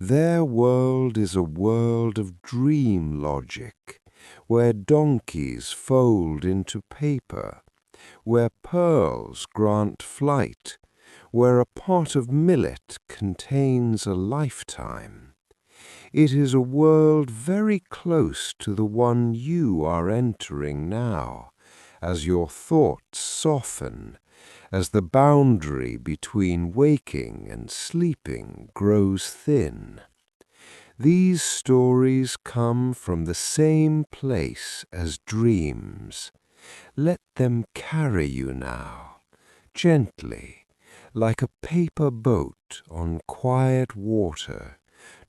Their world is a world of dream logic, where donkeys fold into paper, where pearls grant flight, where a pot of millet contains a lifetime. It is a world very close to the one you are entering now, as your thoughts soften, as the boundary between waking and sleeping grows thin. These stories come from the same place as dreams. Let them carry you now, gently, like a paper boat on quiet water,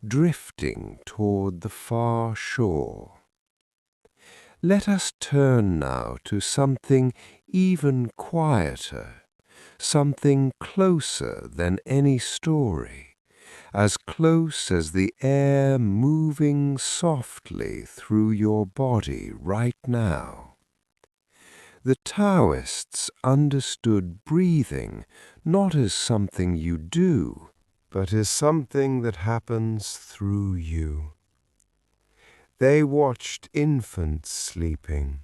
drifting toward the far shore. Let us turn now to something even quieter, something closer than any story, as close as the air moving softly through your body right now. The Taoists understood breathing not as something you do, but as something that happens through you. They watched infants sleeping,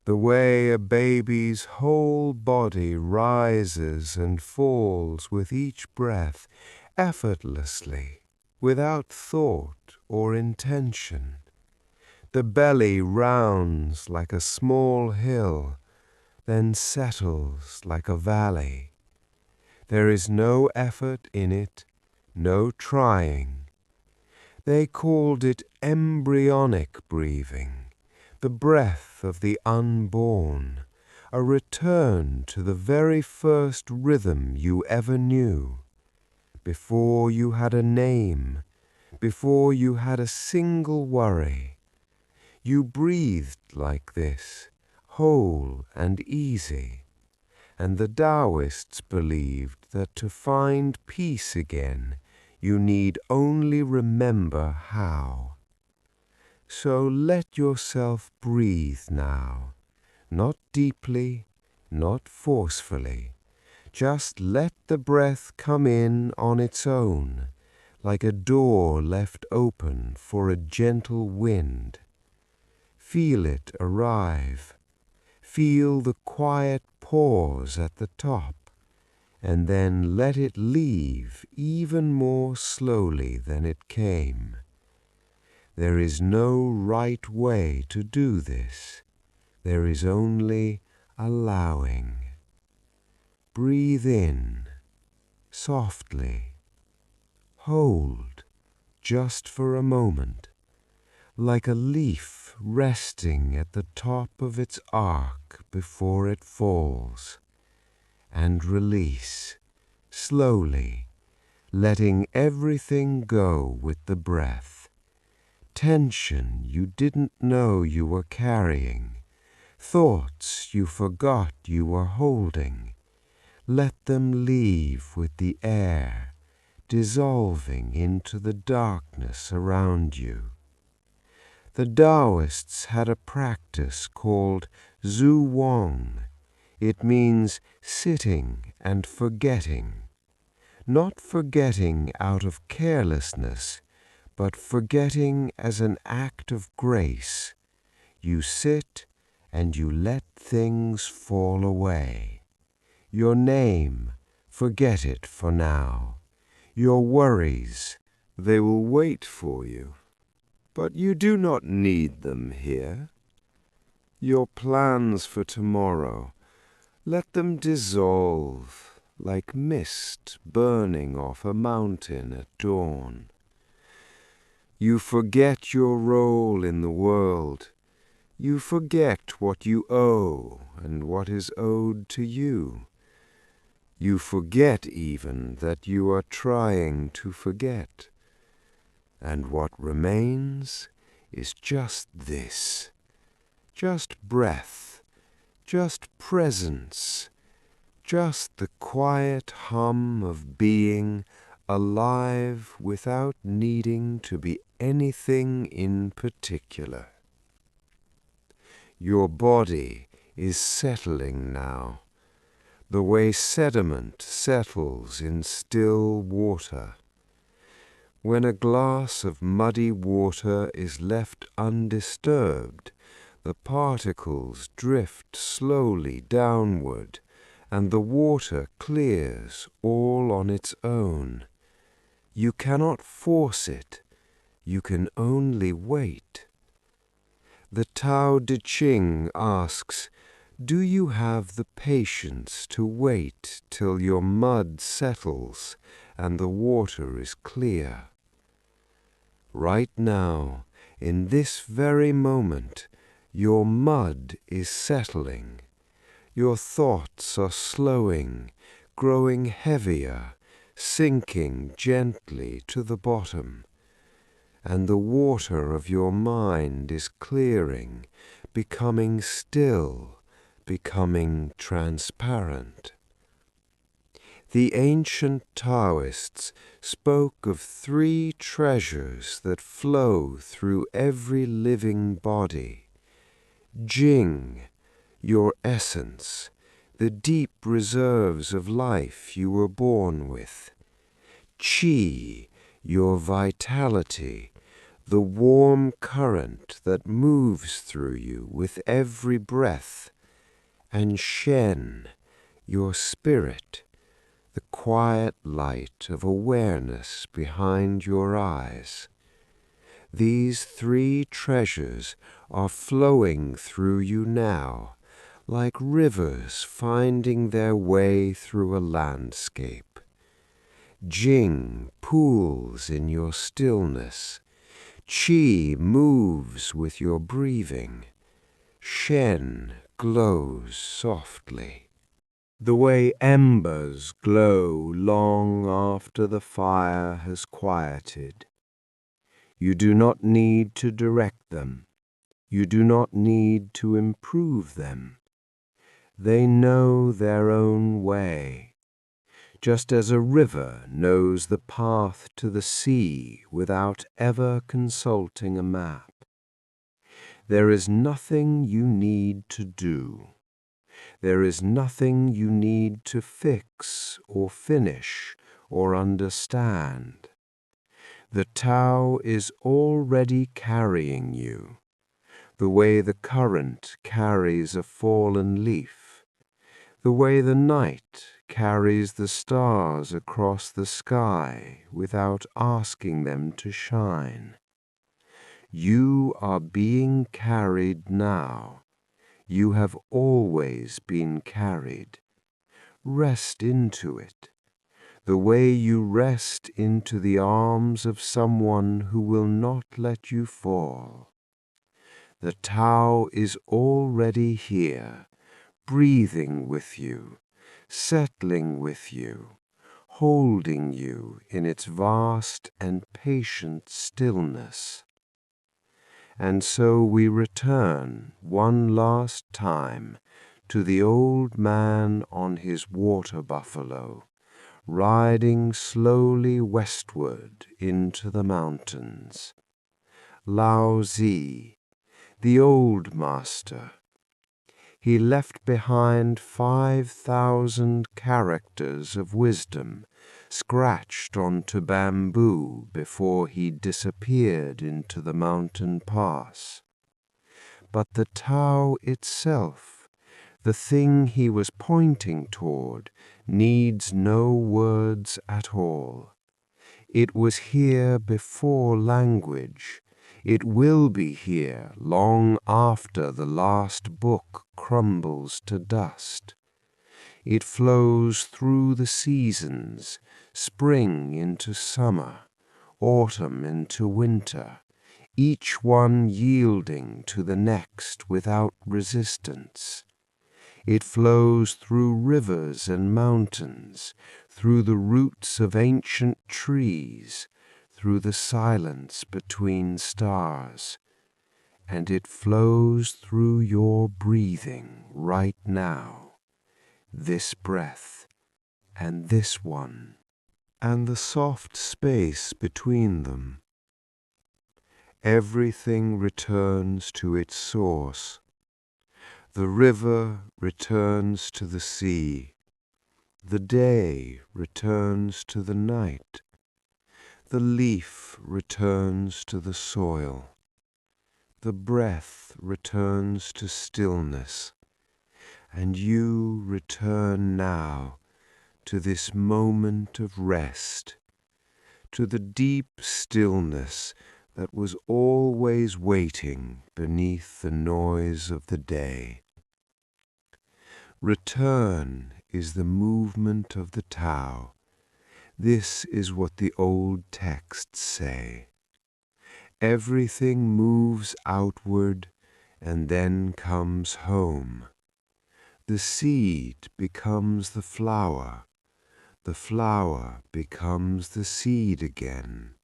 the way a baby's whole body rises and falls with each breath, effortlessly, without thought or intention. The belly rounds like a small hill, then settles like a valley. There is no effort in it, no trying. They called it embryonic breathing, the breath of the unborn, a return to the very first rhythm you ever knew, before you had a name, before you had a single worry. You breathed like this, whole and easy, and the Taoists believed that to find peace again, you need only remember how. So let yourself breathe now, not deeply, not forcefully. Just let the breath come in on its own, like a door left open for a gentle wind. Feel it arrive. Feel the quiet pause at the top, and then let it leave even more slowly than it came. There is no right way to do this. There is only allowing. Breathe in, softly. Hold, just for a moment, like a leaf resting at the top of its arc before it falls. And release, slowly, letting everything go with the breath. Tension you didn't know you were carrying, thoughts you forgot you were holding. Let them leave with the air, dissolving into the darkness around you. The Taoists had a practice called Zhuangzi. It means sitting and forgetting. Not forgetting out of carelessness, but forgetting as an act of grace. You sit and you let things fall away. Your name, forget it for now. Your worries, they will wait for you. But you do not need them here. Your plans for tomorrow, let them dissolve like mist burning off a mountain at dawn. You forget your role in the world. You forget what you owe and what is owed to you. You forget even that you are trying to forget. And what remains is just this, just breath, just presence, just the quiet hum of being alive without needing to be anything in particular. Your body is settling now, the way sediment settles in still water. When a glass of muddy water is left undisturbed, the particles drift slowly downward, and the water clears all on its own. You cannot force it. you can only wait. The Tao Te Ching asks, do you have the patience to wait till your mud settles and the water is clear? Right now, in this very moment, your mud is settling. Your thoughts are slowing, growing heavier, sinking gently to the bottom. And the water of your mind is clearing, becoming still, becoming transparent. The ancient Taoists spoke of 3 treasures that flow through every living body. Jing, your essence, the deep reserves of life you were born with. Qi, your vitality, the warm current that moves through you with every breath. And Shen, your spirit, the quiet light of awareness behind your eyes. These 3 treasures are flowing through you now, like rivers finding their way through a landscape. Jing pools in your stillness. Qi moves with your breathing. Shen glows softly, the way embers glow long after the fire has quieted. You do not need to direct them. You do not need to improve them. They know their own way, just as a river knows the path to the sea without ever consulting a map. There is nothing you need to do. There is nothing you need to fix or finish or understand. The Tao is already carrying you, the way the current carries a fallen leaf, the way the night carries the stars across the sky without asking them to shine. You are being carried now. You have always been carried. Rest into it, the way you rest into the arms of someone who will not let you fall. The Tao is already here, breathing with you, settling with you, holding you in its vast and patient stillness. And so we return one last time to the old man on his water buffalo, riding slowly westward into the mountains. Laozi, the old master. He left behind 5,000 characters of wisdom, scratched onto bamboo before he disappeared into the mountain pass. But the Tao itself, the thing he was pointing toward, needs no words at all. It was here before language. It will be here long after the last book crumbles to dust. It flows through the seasons, spring into summer, autumn into winter, each one yielding to the next without resistance. It flows through rivers and mountains, through the roots of ancient trees, through the silence between stars. And it flows through your breathing right now, this breath and this one, and the soft space between them. Everything returns to its source. The river returns to the sea. The day returns to the night. The leaf returns to the soil. The breath returns to stillness. And you return now to this moment of rest, to the deep stillness that was always waiting beneath the noise of the day. Return is the movement of the Tao. This is what the old texts say. Everything moves outward and then comes home. The seed becomes the flower becomes the seed again.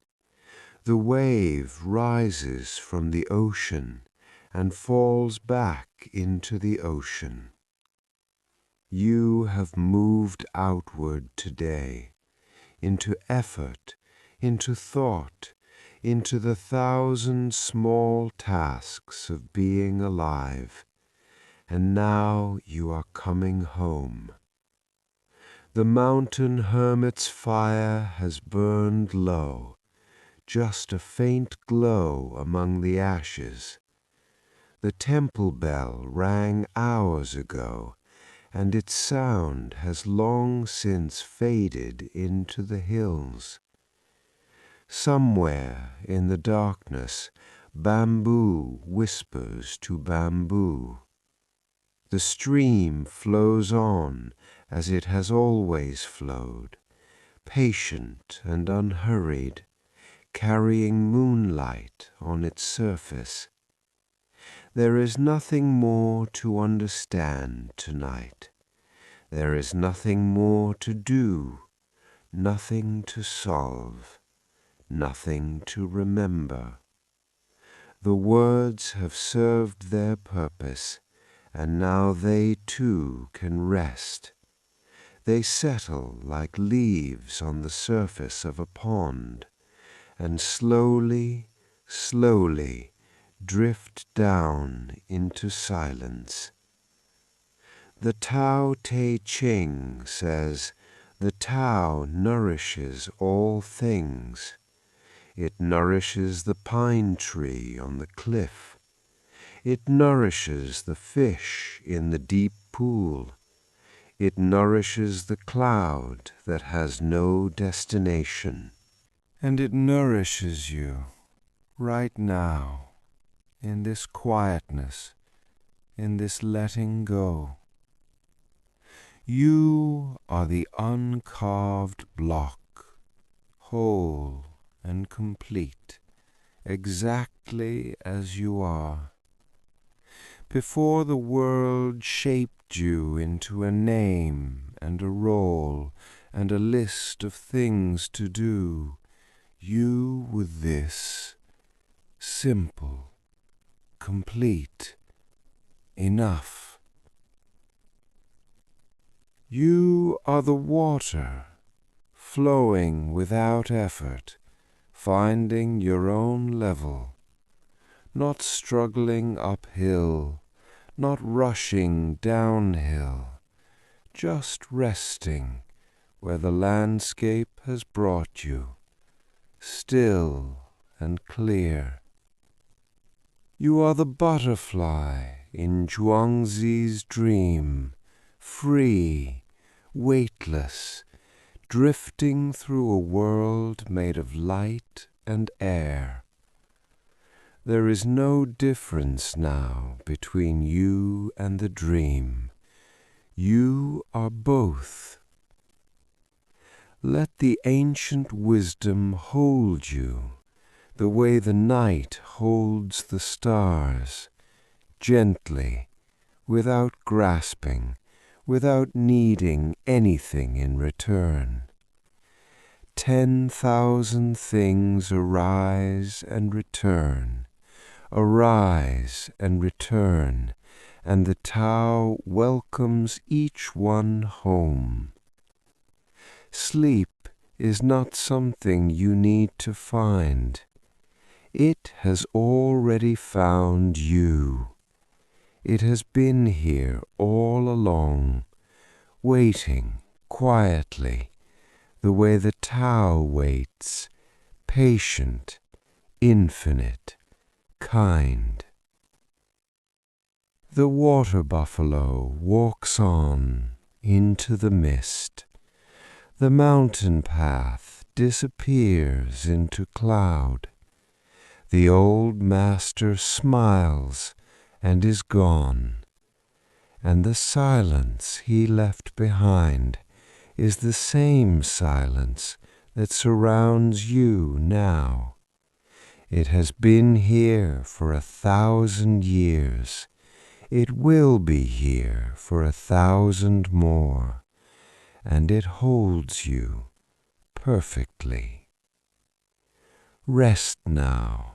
The wave rises from the ocean and falls back into the ocean. You have moved outward today, into effort, into thought, into the 1,000 small tasks of being alive, and now you are coming home. The mountain hermit's fire has burned low, just a faint glow among the ashes. The temple bell rang hours ago, and its sound has long since faded into the hills. Somewhere in the darkness, bamboo whispers to bamboo. The stream flows on as it has always flowed, patient and unhurried, carrying moonlight on its surface. There is nothing more to understand tonight. There is nothing more to do, nothing to solve, nothing to remember. The words have served their purpose, and now they too can rest. They settle like leaves on the surface of a pond, and slowly, slowly drift down into silence. The Tao Te Ching says, the Tao nourishes all things. It nourishes the pine tree on the cliff. It nourishes the fish in the deep pool. It nourishes the cloud that has no destination. And it nourishes you right now, in this quietness, in this letting go. You are the uncarved block, whole and complete, exactly as you are. Before the world shaped you into a name and a role and a list of things to do, you were this, simple, complete, enough. You are the water, flowing without effort, finding your own level, not struggling uphill, not rushing downhill, just resting where the landscape has brought you, still and clear. You are the butterfly in Zhuangzi's dream, free, weightless, drifting through a world made of light and air. There is no difference now between you and the dream. You are both. Let the ancient wisdom hold you, the way the night holds the stars, gently, without grasping, without needing anything in return. 10,000 things arise and return, arise and return, and the Tao welcomes each one home. Sleep is not something you need to find. It has already found you. It has been here all along, waiting quietly, the way the Tao waits, patient, infinite, kind. The water buffalo walks on into the mist. The mountain path disappears into cloud. The old master smiles and is gone, and the silence he left behind is the same silence that surrounds you now. It has been here for 1,000 years. It will be here for 1,000 more, and it holds you perfectly. Rest now.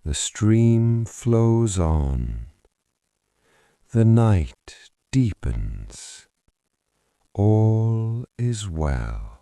The stream flows on. The night deepens. All is well.